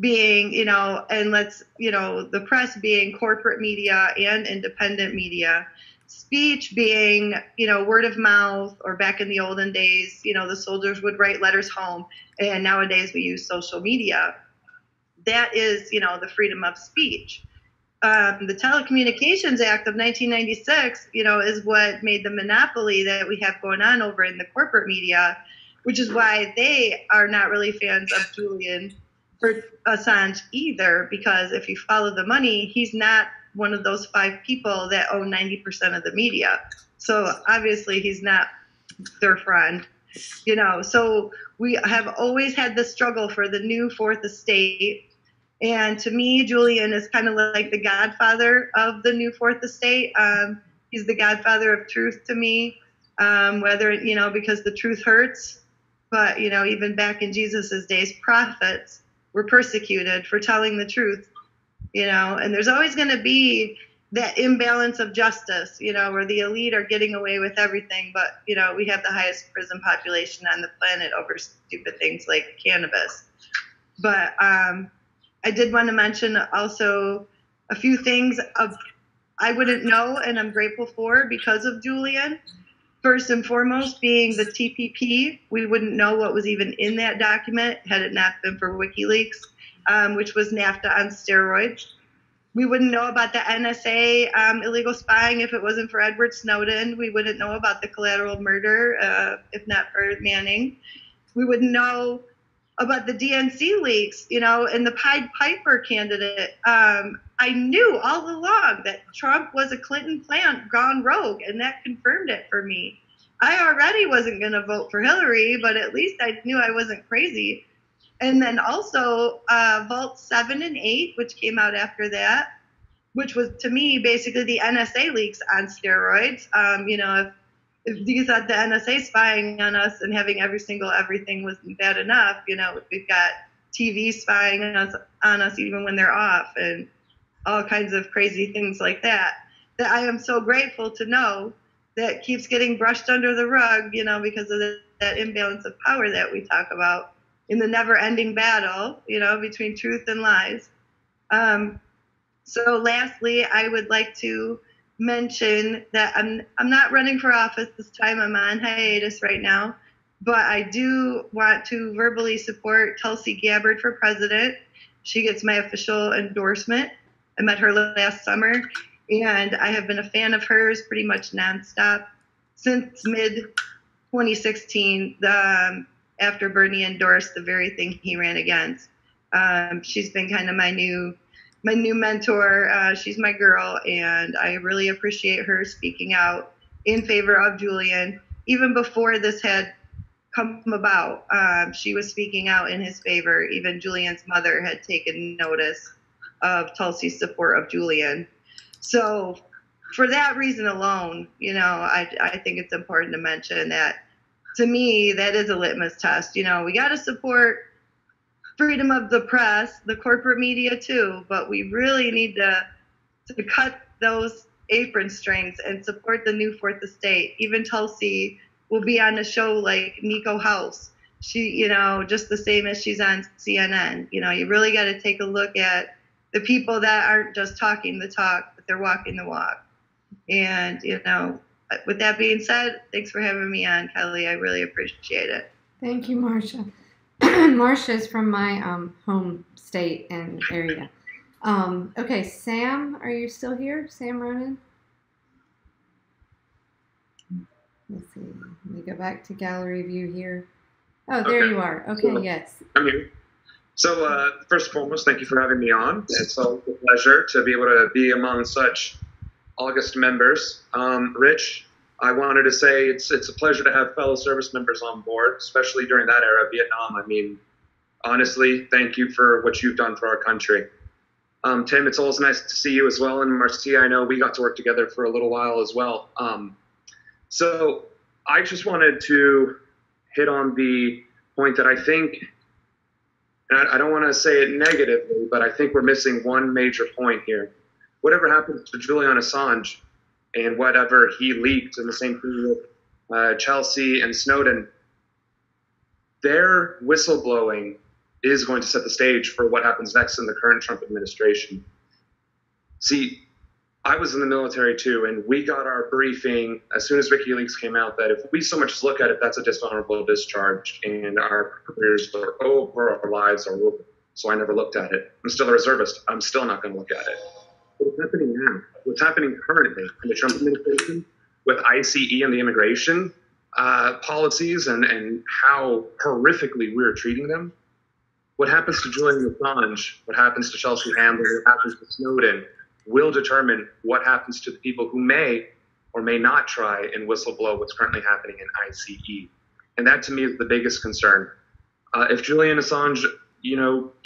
being, and the press being corporate media and independent media, speech being, word of mouth, or back in the olden days, the soldiers would write letters home, and nowadays we use social media. That is, the freedom of speech. The Telecommunications Act of 1996, is what made the monopoly that we have going on over in the corporate media, which is why they are not really fans of Julian Assange either, because if you follow the money, he's not one of those 5 people that own 90% of the media. So obviously he's not their friend, So we have always had the struggle for the new fourth estate. And to me, Julian is kind of like the godfather of the new fourth estate. He's the godfather of truth to me, whether, because the truth hurts. But, even back in Jesus's days, prophets were persecuted for telling the truth, and there's always going to be that imbalance of justice, where the elite are getting away with everything. But, we have the highest prison population on the planet over stupid things like cannabis. But, I did want to mention also a few things I wouldn't know and I'm grateful for because of Julian. First and foremost being the TPP. We wouldn't know what was even in that document had it not been for WikiLeaks, which was NAFTA on steroids. We wouldn't know about the NSA illegal spying if it wasn't for Edward Snowden. We wouldn't know about the collateral murder if not for Manning. We wouldn't know about the DNC leaks, and the Pied Piper candidate. I knew all along that Trump was a Clinton plant gone rogue, and that confirmed it for me. I already wasn't going to vote for Hillary, but at least I knew I wasn't crazy. And then also Vault 7 and 8, which came out after that, which was, to me, basically the NSA leaks on steroids. If you thought the NSA spying on us and having everything wasn't bad enough, we've got TV spying on us even when they're off, and all kinds of crazy things like that I am so grateful to know that keeps getting brushed under the rug, because of that imbalance of power that we talk about in the never-ending battle, between truth and lies. So lastly, I would like to mention that I'm not running for office this time. I'm on hiatus right now, but I do want to verbally support Tulsi Gabbard for president. She gets my official endorsement. I met her last summer, and I have been a fan of hers pretty much nonstop since mid-2016, after Bernie endorsed the very thing he ran against. She's been kind of my new mentor. She's my girl, and I really appreciate her speaking out in favor of Julian. Even before this had come about, she was speaking out in his favor. Even Julian's mother had taken notice of Tulsi's support of Julian. So for that reason alone, I think it's important to mention that, to me, that is a litmus test. We got to support freedom of the press, the corporate media too, but we really need to cut those apron strings and support the new fourth estate. Even Tulsi will be on a show like Nico House. She, just the same as she's on CNN. You really got to take a look at the people that aren't just talking the talk, but they're walking the walk. And, with that being said, thanks for having me on, Kelly. I really appreciate it. Thank you, Marcia. Marcia is from my home state and area. Okay, Sam, are you still here? Sam Ronan? Let's see. Let me go back to gallery view here. Oh, there you are. Okay, yes. I'm here. So, first and foremost, thank you for having me on. It's always a pleasure to be able to be among such August members. Rich, I wanted to say it's a pleasure to have fellow service members on board, especially during that era of Vietnam. I mean, honestly, thank you for what you've done for our country. Tim, it's always nice to see you as well. And Marcia, I know we got to work together for a little while as well. So I just wanted to hit on the point that I think, and I don't want to say it negatively, but I think we're missing one major point here. Whatever happened to Julian Assange and whatever he leaked in the same period with Chelsea and Snowden, their whistleblowing is going to set the stage for what happens next in the current Trump administration. See, I was in the military too, and we got our briefing as soon as WikiLeaks came out that if we so much as look at it, that's a dishonorable discharge, and our careers are over, our lives are over. So I never looked at it. I'm still a reservist. I'm still not going to look at it. What's happening now? What's happening currently in the Trump administration with ICE and the immigration policies and how horrifically we're treating them? What happens to Julian Assange, what happens to Chelsea Handler, what happens to Snowden, will determine what happens to the people who may or may not try and whistleblow what's currently happening in ICE. And that, to me, is the biggest concern. If Julian Assange,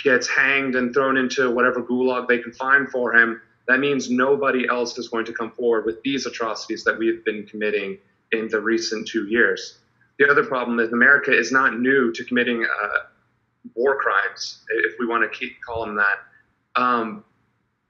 gets hanged and thrown into whatever gulag they can find for him, that means nobody else is going to come forward with these atrocities that we have been committing in the recent 2 years. The other problem is America is not new to committing war crimes, if we want to call them that.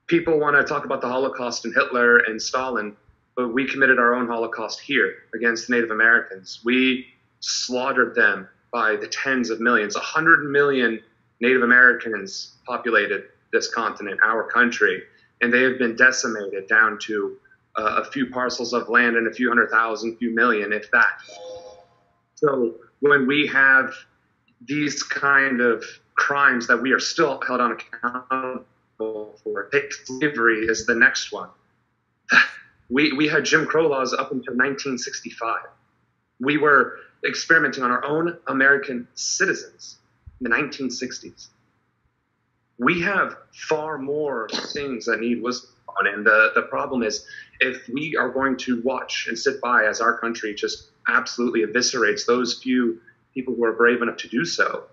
People want to talk about the Holocaust and Hitler and Stalin, but we committed our own Holocaust here against Native Americans. We slaughtered them by the tens of millions. 100 million Native Americans populated this continent, our country, and they have been decimated down to a few parcels of land and a few 100,000, few million, if that. So when we have these kind of crimes that we are still held accountable for, slavery is the next one. We had Jim Crow laws up until 1965. We were experimenting on our own American citizens in the 1960s. We have far more things that need whistleblown, and the problem is if we are going to watch and sit by as our country just absolutely eviscerates those few people who are brave enough to do so,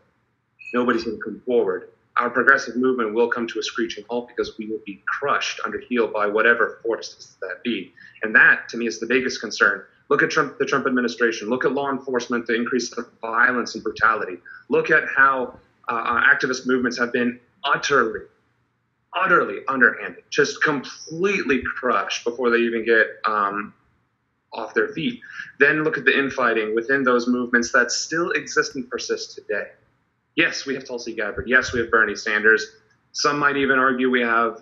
nobody's going to come forward. Our progressive movement will come to a screeching halt because we will be crushed under heel by whatever forces that be. And that, to me, is the biggest concern. Look at the Trump administration. Look at law enforcement, the increase of violence and brutality. Look at how activist movements have been utterly underhanded, just completely crushed before they even get off their feet. Then look at the infighting within those movements that still exist and persist today. Yes, we have Tulsi Gabbard. Yes, we have Bernie Sanders. Some might even argue we have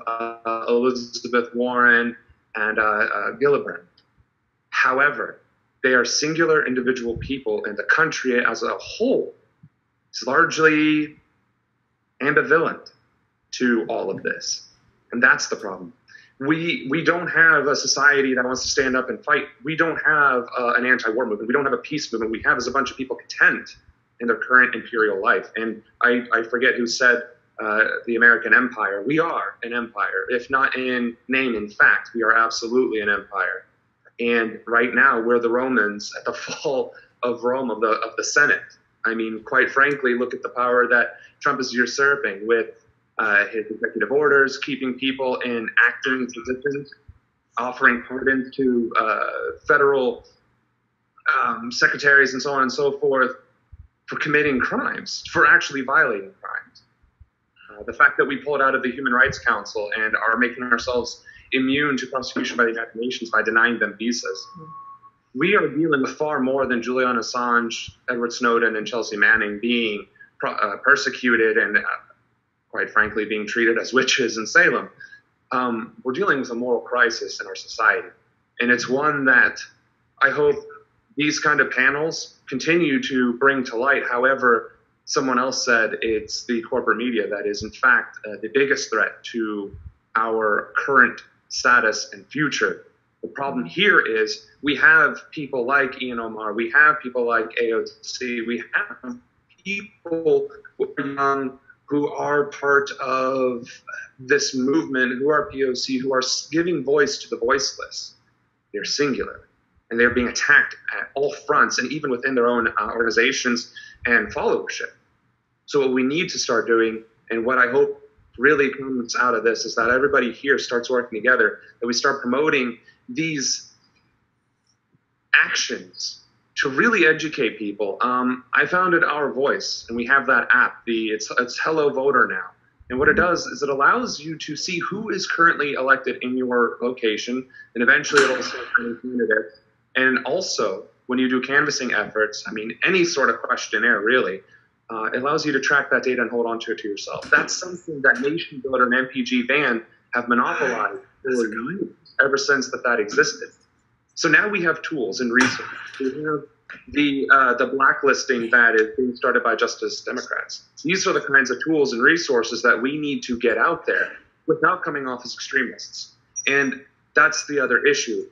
Elizabeth Warren and Gillibrand. However, they are singular individual people, and the country as a whole is largely ambivalent to all of this. And that's the problem. We don't have a society that wants to stand up and fight. We don't have an anti-war movement. We don't have a peace movement. We have is a bunch of people content in their current imperial life. And I forget who said the American empire. We are an empire, if not in name, in fact, we are absolutely an empire. And right now, we're the Romans at the fall of Rome, of the Senate. I mean, quite frankly, look at the power that Trump is usurping with his executive orders, keeping people in acting positions, offering pardons to federal secretaries and so on and so forth for committing crimes, for actually violating crimes. the fact that we pulled out of the Human Rights Council and are making ourselves immune to prosecution by the United Nations by denying them visas. We are dealing with far more than Julian Assange, Edward Snowden, and Chelsea Manning being persecuted and, quite frankly, being treated as witches in Salem. We're dealing with a moral crisis in our society. And it's one that I hope these kind of panels continue to bring to light. However, someone else said it's the corporate media that is, in fact, the biggest threat to our current status and future. The problem here is we have people like Ian Omar, we have people like AOC, we have people who are young, who are part of this movement, who are POC, who are giving voice to the voiceless. They're singular, and they're being attacked at all fronts, and even within their own organizations and followership. So what we need to start doing, and what I hope really comes out of this, is that everybody here starts working together, that we start promoting these actions to really educate people. I founded Our Voice, and we have that app. It's Hello Voter now. And what it does is it allows you to see who is currently elected in your location, and eventually it'll start finding candidates. And also, when you do canvassing efforts, I mean, any sort of questionnaire, really, it allows you to track that data and hold on to it to yourself. That's something that Nation Builder and MPG Van have monopolized for years, ever since that existed. So now we have tools and resources. We have the blacklisting that is being started by Justice Democrats. These are the kinds of tools and resources that we need to get out there without coming off as extremists. And that's the other issue.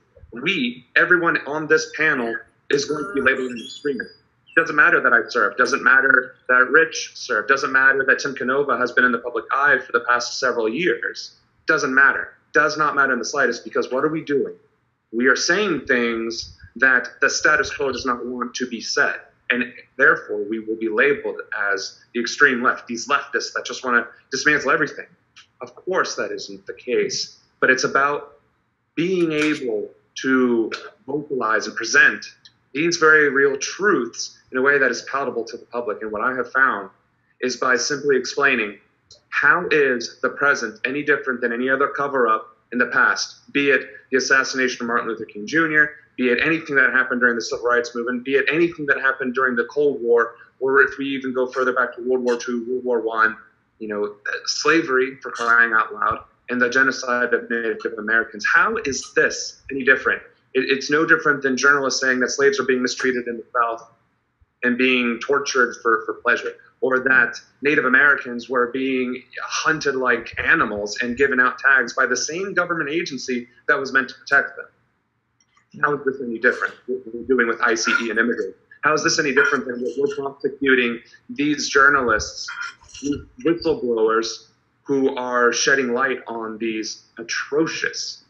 Everyone on this panel is going to be labeled an extremist. It doesn't matter that I served, doesn't matter that Rich served, doesn't matter that Tim Canova has been in the public eye for the past several years. Doesn't matter. Does not matter in the slightest, because what are we doing? We are saying things that the status quo does not want to be said, and therefore we will be labeled as the extreme left, these leftists that just want to dismantle everything. Of course that isn't the case, but it's about being able to vocalize and present these very real truths in a way that is palatable to the public. And what I have found is by simply explaining, how is the present any different than any other cover-up in the past, be it the assassination of Martin Luther King Jr., be it anything that happened during the Civil Rights Movement, be it anything that happened during the Cold War, or if we even go further back to World War II, World War I, slavery, for crying out loud, and the genocide of Native Americans. How is this any different? It's no different than journalists saying that slaves are being mistreated in the South and being tortured for pleasure, or that Native Americans were being hunted like animals and given out tags by the same government agency that was meant to protect them. How is this any different? What we're doing with ICE and immigrants? How is this any different than what we're prosecuting these journalists, these whistleblowers who are shedding light on these atrocious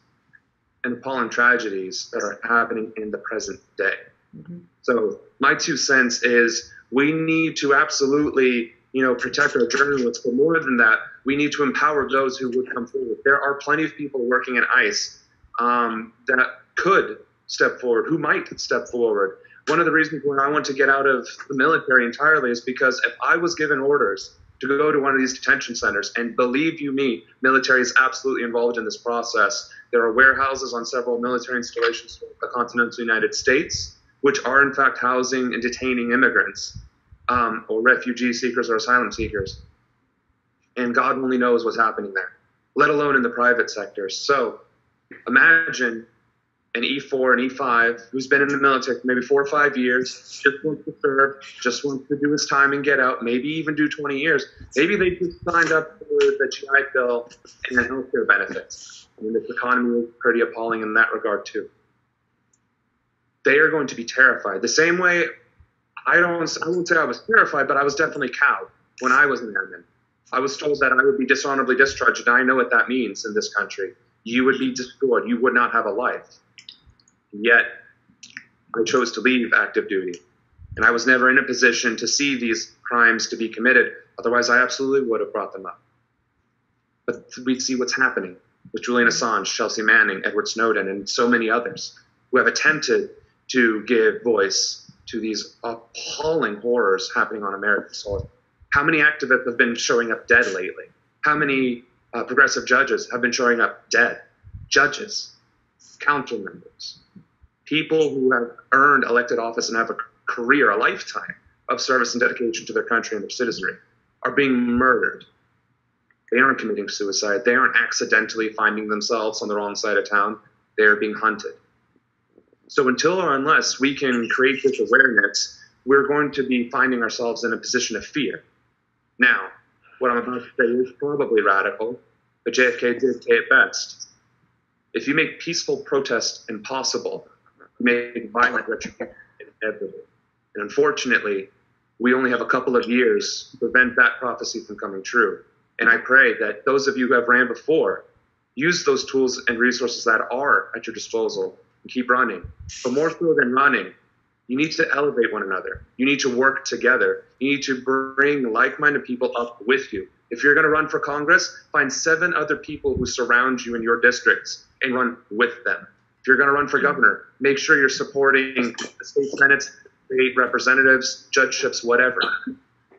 and appalling tragedies that are happening in the present day? Mm-hmm. So my 2 cents is we need to absolutely, protect our journalists, but more than that, we need to empower those who would come forward. There are plenty of people working in ICE that could step forward, who might step forward. One of the reasons why I want to get out of the military entirely is because if I was given orders to go to one of these detention centers, and believe you me, military is absolutely involved in this process. There are warehouses on several military installations throughout the continental United States, which are in fact housing and detaining immigrants, or refugee seekers or asylum seekers. And God only knows what's happening there, let alone in the private sector. So imagine an E4 and E5 who's been in the military for maybe 4 or 5 years, just wants to serve, just wants to do his time and get out, maybe even do 20 years. Maybe they just signed up for the GI Bill and the healthcare benefits. I mean, this economy is pretty appalling in that regard too. They are going to be terrified. The same way, I won't say I was terrified, but I was definitely cowed when I was an airman. I was told that I would be dishonorably discharged, and I know what that means in this country. You would be destroyed. You would not have a life. Yet, I chose to leave active duty. And I was never in a position to see these crimes to be committed. Otherwise, I absolutely would have brought them up. But we see what's happening with Julian Assange, Chelsea Manning, Edward Snowden, and so many others who have attempted to give voice to these appalling horrors happening on American soil. How many activists have been showing up dead lately? How many progressive judges have been showing up dead? Judges, council members, people who have earned elected office and have a career, a lifetime of service and dedication to their country and their citizenry, are being murdered. They aren't committing suicide. They aren't accidentally finding themselves on the wrong side of town. They are being hunted. So until or unless we can create this awareness, we're going to be finding ourselves in a position of fear. Now, what I'm about to say is probably radical, but JFK did say it best. If you make peaceful protest impossible, you make violent retribution inevitable. And unfortunately, we only have a couple of years to prevent that prophecy from coming true. And I pray that those of you who have ran before, use those tools and resources that are at your disposal and keep running. But more so than running, you need to elevate one another. You need to work together. You need to bring like-minded people up with you. If you're going to run for Congress, find 7 other people who surround you in your districts and run with them. If you're going to run for governor, make sure you're supporting the state senates, state representatives, judgeships, whatever.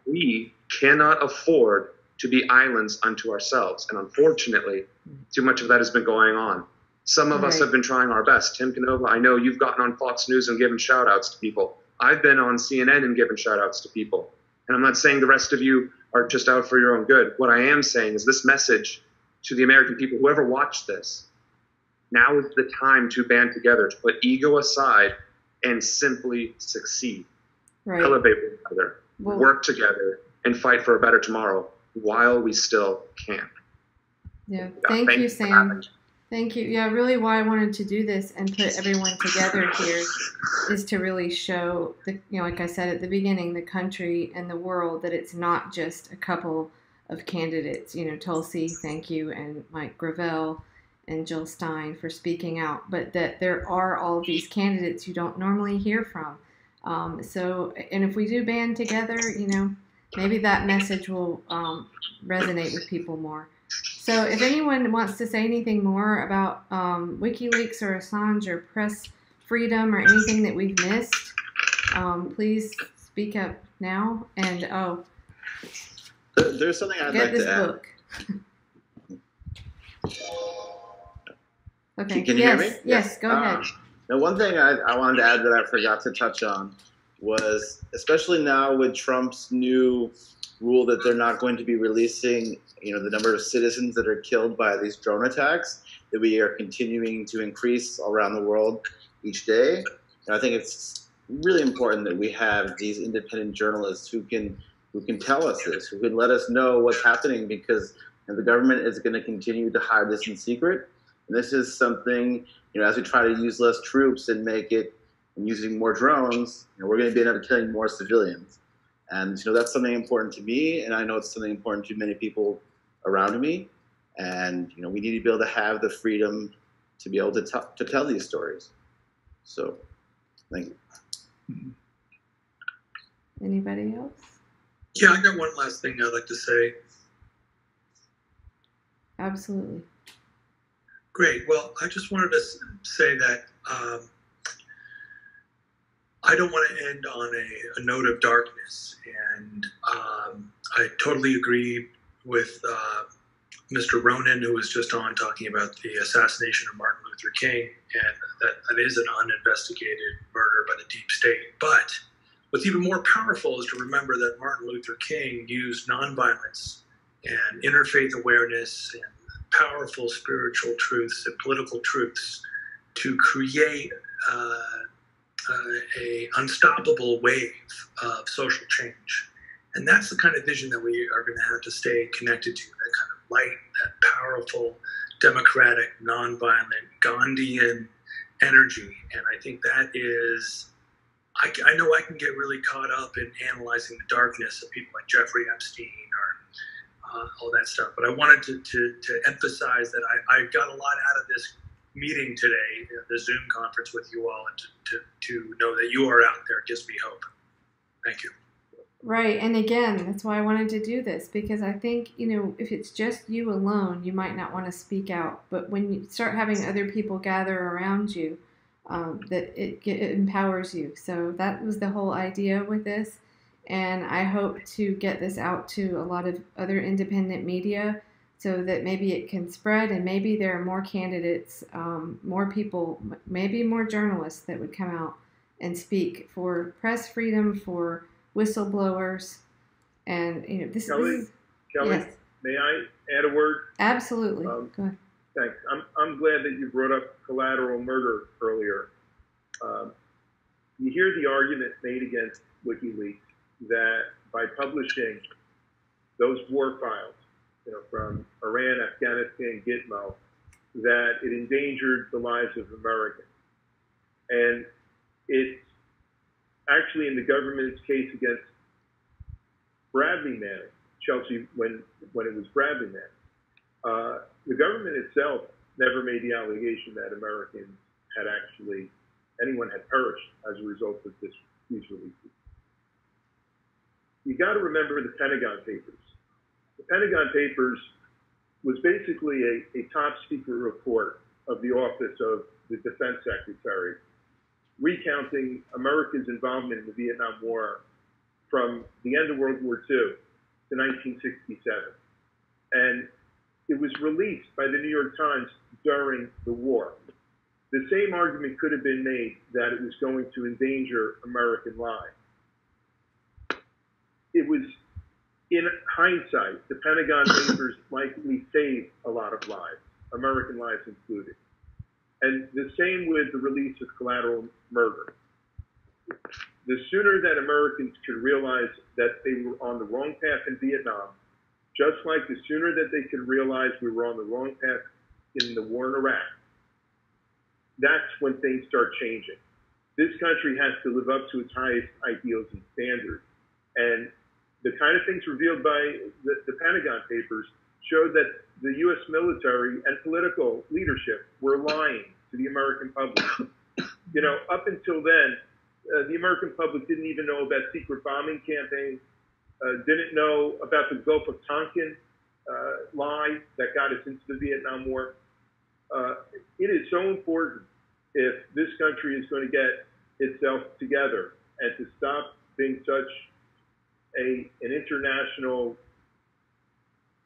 We cannot afford to be islands unto ourselves. And unfortunately, too much of that has been going on. Some of us have been trying our best. Tim Canova, I know you've gotten on Fox News and given shout outs to people. I've been on CNN and given shout outs to people. And I'm not saying the rest of you are just out for your own good. What I am saying is this message to the American people, whoever watched this, now is the time to band together, to put ego aside and simply succeed. Elevate one another, work together, and fight for a better tomorrow while we still can. Yeah, thank you, Sam. Thank you. Yeah, really why I wanted to do this and put everyone together here is to really show, like I said at the beginning, the country and the world that it's not just a couple of candidates, Tulsi, thank you, and Mike Gravel and Jill Stein for speaking out, but that there are all of these candidates you don't normally hear from. And if we do band together, maybe that message will resonate with people more. So if anyone wants to say anything more about WikiLeaks or Assange or press freedom or anything that we've missed, please speak up now. And there's something I'd like to add. Book. Okay. Can you hear me? Yes, go ahead. Now, one thing I wanted to add that I forgot to touch on was, especially now with Trump's new rule that they're not going to be releasing the number of citizens that are killed by these drone attacks, that we are continuing to increase around the world each day. And I think it's really important that we have these independent journalists who can tell us this, who can let us know what's happening, because the government is going to continue to hide this in secret. And this is something, as we try to use less troops and using more drones, we're going to be able to killing more civilians. And that's something important to me, and I know it's something important to many people around me. And we need to be able to have the freedom to be able to tell these stories. So, thank you. Anybody else? Yeah, I got one last thing I'd like to say. Absolutely. Great. Well, I just wanted to say that I don't want to end on a note of darkness. And I totally agree with Mr. Ronan, who was just on talking about the assassination of Martin Luther King, and that is an uninvestigated murder by the deep state. But what's even more powerful is to remember that Martin Luther King used nonviolence and interfaith awareness and powerful spiritual truths and political truths to create a unstoppable wave of social change. And that's the kind of vision that we are going to have to stay connected to, that kind of light, that powerful, democratic, nonviolent, Gandhian energy. And I think that is, I know I can get really caught up in analyzing the darkness of people like Jeffrey Epstein or all that stuff. But I wanted to emphasize that I got a lot out of this meeting today, the Zoom conference with you all, and to know that you are out there gives me hope. Thank you. Right. And again, that's why I wanted to do this, because I think, if it's just you alone, you might not want to speak out. But when you start having other people gather around you, that it empowers you. So that was the whole idea with this. And I hope to get this out to a lot of other independent media so that maybe it can spread, and maybe there are more candidates, more people, maybe more journalists that would come out and speak for press freedom, for whistleblowers, and this Kelly, is Kelly, yes. May I add a word? Absolutely. Go ahead. Thanks. I'm glad that you brought up collateral murder earlier. You hear the argument made against WikiLeaks that by publishing those war files, from Iran, Afghanistan, Gitmo, that it endangered the lives of Americans. And it's actually in the government's case against Bradley Manning, Chelsea, when it was Bradley Manning. The government itself never made the allegation that Americans had anyone had perished as a result of these releases. You got to remember the Pentagon Papers. The Pentagon Papers was basically a top secret report of the Office of the Defense Secretary, recounting America's involvement in the Vietnam War from the end of World War II to 1967. And it was released by the New York Times during the war. The same argument could have been made that it was going to endanger American lives. It was, in hindsight, the Pentagon Papers likely saved a lot of lives, American lives included. And the same with the release of collateral murder. The sooner that Americans could realize that they were on the wrong path in Vietnam, just like the sooner that they could realize we were on the wrong path in the war in Iraq, that's when things start changing. This country has to live up to its highest ideals and standards. And the kind of things revealed by the Pentagon Papers showed that the U.S. military and political leadership were lying to the American public. Up until then, the American public didn't even know about secret bombing campaigns, didn't know about the Gulf of Tonkin lie that got us into the Vietnam War. It is so important, if this country is going to get itself together and to stop being such an international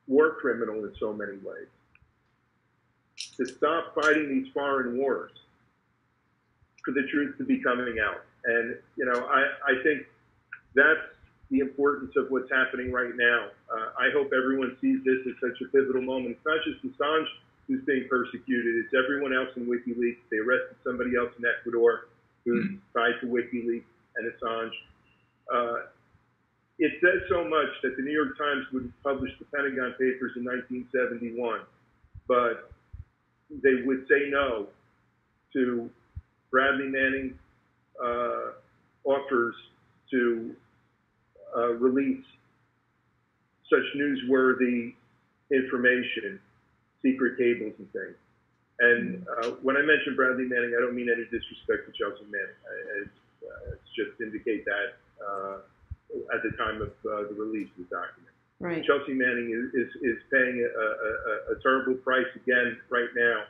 war criminal in so many ways, to stop fighting these foreign wars, for the truth to be coming out. And, I think that's the importance of what's happening right now. I hope everyone sees this as such a pivotal moment. It's not just Assange who's being persecuted, it's everyone else in WikiLeaks. They arrested somebody else in Ecuador who's tied to WikiLeaks and Assange. It says so much that the New York Times would publish the Pentagon Papers in 1971, but they would say no to Bradley Manning's offers to release such newsworthy information, secret cables and things. And when I mention Bradley Manning, I don't mean any disrespect to Chelsea Manning. It's just to indicate that at the time of the release of the document. Right. Chelsea Manning is paying a terrible price again right now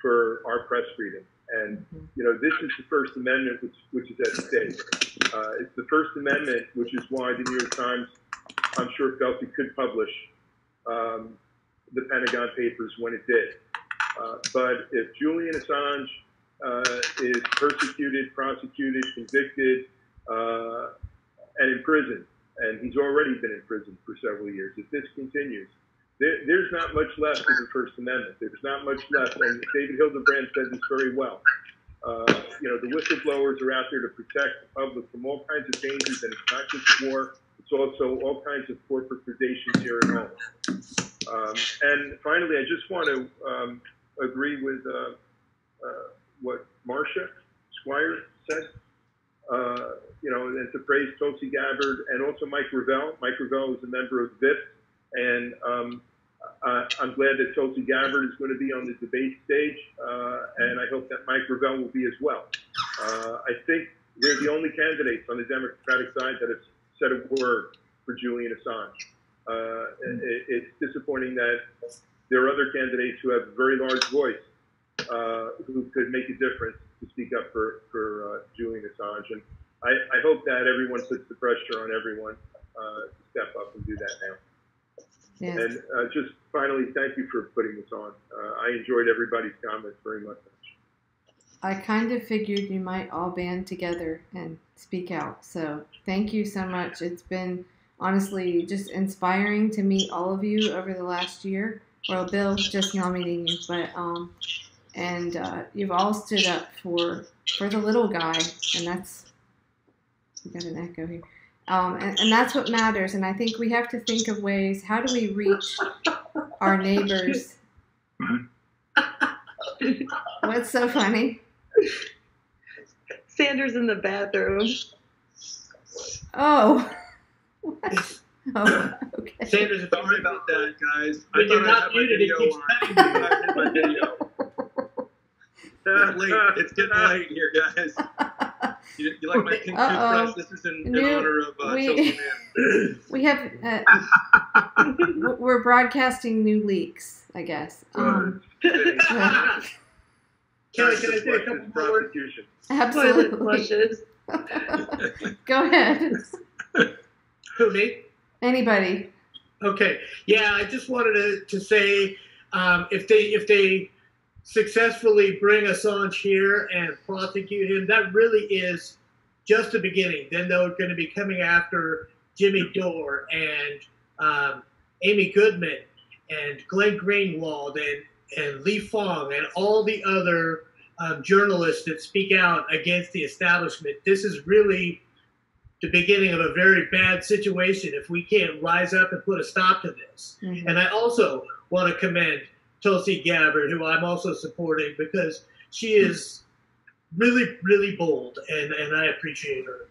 for our press freedom. And, this is the First Amendment, which is at stake. It's the First Amendment, which is why the New York Times, I'm sure, felt it could publish the Pentagon Papers when it did. But if Julian Assange is persecuted, prosecuted, convicted, and imprisoned, and he's already been in prison for several years, if this continues, there's not much left of the First Amendment. There's not much left. And David Hildebrand said this very well. The whistleblowers are out there to protect the public from all kinds of dangers, and it's not just war. It's also all kinds of corporate predations here at home. And finally, I just want to agree with what Marcia Squire said. And to praise Tulsi Gabbard and also Mike Gravel. Mike Gravel is a member of VIP, and I'm glad that Tulsi Gabbard is going to be on the debate stage, and I hope that Mike Gravel will be as well. I think they're the only candidates on the Democratic side that have said a word for Julian Assange. It's disappointing that there are other candidates who have a very large voice who could make a difference to speak up for Julian Assange. And I hope that everyone puts the pressure on everyone to step up and do that now. Yes. And just finally, thank you for putting this on. I enjoyed everybody's comments very much. I kind of figured you might all band together and speak out. So thank you so much. It's been honestly just inspiring to meet all of you over the last year. Well, Bill, just now meeting you, but and you've all stood up for the little guy, and that's, we got an echo here. And that's what matters. And I think we have to think of ways, how do we reach our neighbors? What's so funny? Sandra's in the bathroom. Oh. Oh, okay. Sandra's, sorry about that, guys. But you're not muted. It keeps my video. It's getting late here, guys. You like my pink toothbrush? This is in honor of Chelsea Mann. We have we're broadcasting new leaks, I guess. Kelly, can I say a couple more words? Absolutely. Go ahead. Who, me? Anybody. Okay. Yeah, I just wanted to say if they successfully bring Assange here and prosecute him, that really is just the beginning. Then they're going to be coming after Jimmy Dore and Amy Goodman and Glenn Greenwald and Lee Fong and all the other journalists that speak out against the establishment. This is really the beginning of a very bad situation if we can't rise up and put a stop to this. Mm-hmm. And I also want to commend Tulsi Gabbard, who I'm also supporting, because she is really, really bold, and I appreciate her.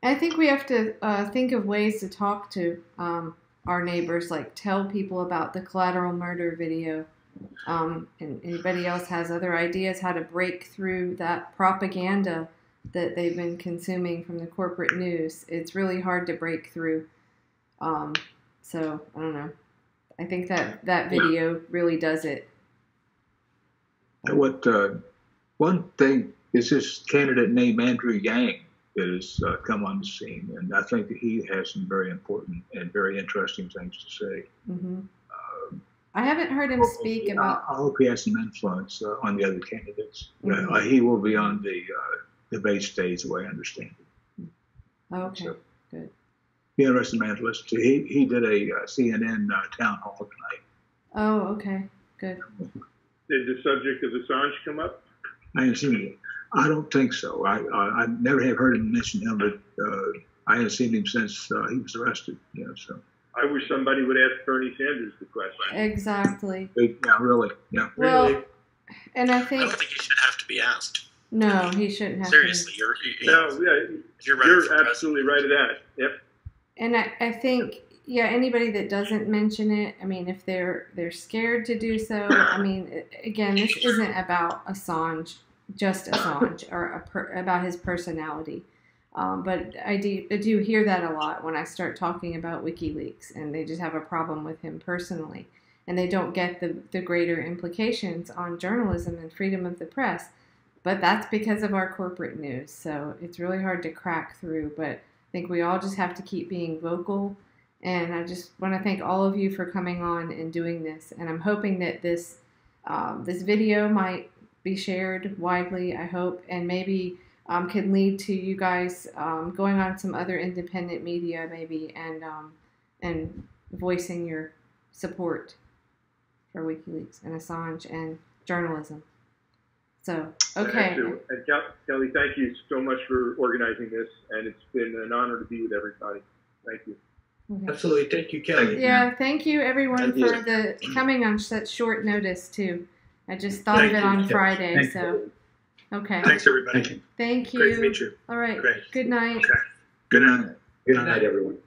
I think we have to think of ways to talk to our neighbors, like tell people about the collateral murder video. And anybody else has other ideas how to break through that propaganda that they've been consuming from the corporate news. It's really hard to break through. So I don't know. I think that video really does it. What one thing is this candidate named Andrew Yang that has come on the scene, and I think that he has some very important and very interesting things to say. Mm-hmm. I haven't heard him speak about. I hope he has some influence on the other candidates. Mm-hmm. He will be on the debate stage, the way I understand it. Okay, so, good. Be interesting man to listen to. He did a CNN town hall tonight. Oh, okay, good. Did the subject of Assange come up? I haven't seen it. I don't think so. I never have heard him mention him, but I haven't seen him since he was arrested. So. I wish somebody would ask Bernie Sanders the question. Exactly. Yeah, really. Yeah. Well, really. And I think. I don't think he should have to be asked. No, he shouldn't have. Seriously, to. You're absolutely right at that. Yep. And I think, yeah, anybody that doesn't mention it, I mean, if they're scared to do so, I mean, again, this isn't about Assange, just Assange, or about his personality. But I do hear that a lot when I start talking about WikiLeaks, and they just have a problem with him personally, and they don't get the greater implications on journalism and freedom of the press. But that's because of our corporate news, so it's really hard to crack through. But I think we all just have to keep being vocal, and I just want to thank all of you for coming on and doing this. And I'm hoping that this video might be shared widely, I hope, and maybe can lead to you guys going on some other independent media maybe and voicing your support for WikiLeaks and Assange and journalism. So, okay. And Kelly, thank you so much for organizing this, and it's been an honor to be with everybody. Thank you. Okay. Absolutely. Thank you, Kelly. Yeah, thank you everyone for the coming on such short notice too. I just thought of it on Friday, so okay. Thanks everybody. Thank you. Great to meet you. All right. Great. Good night. Okay. Good night. Good night, everyone.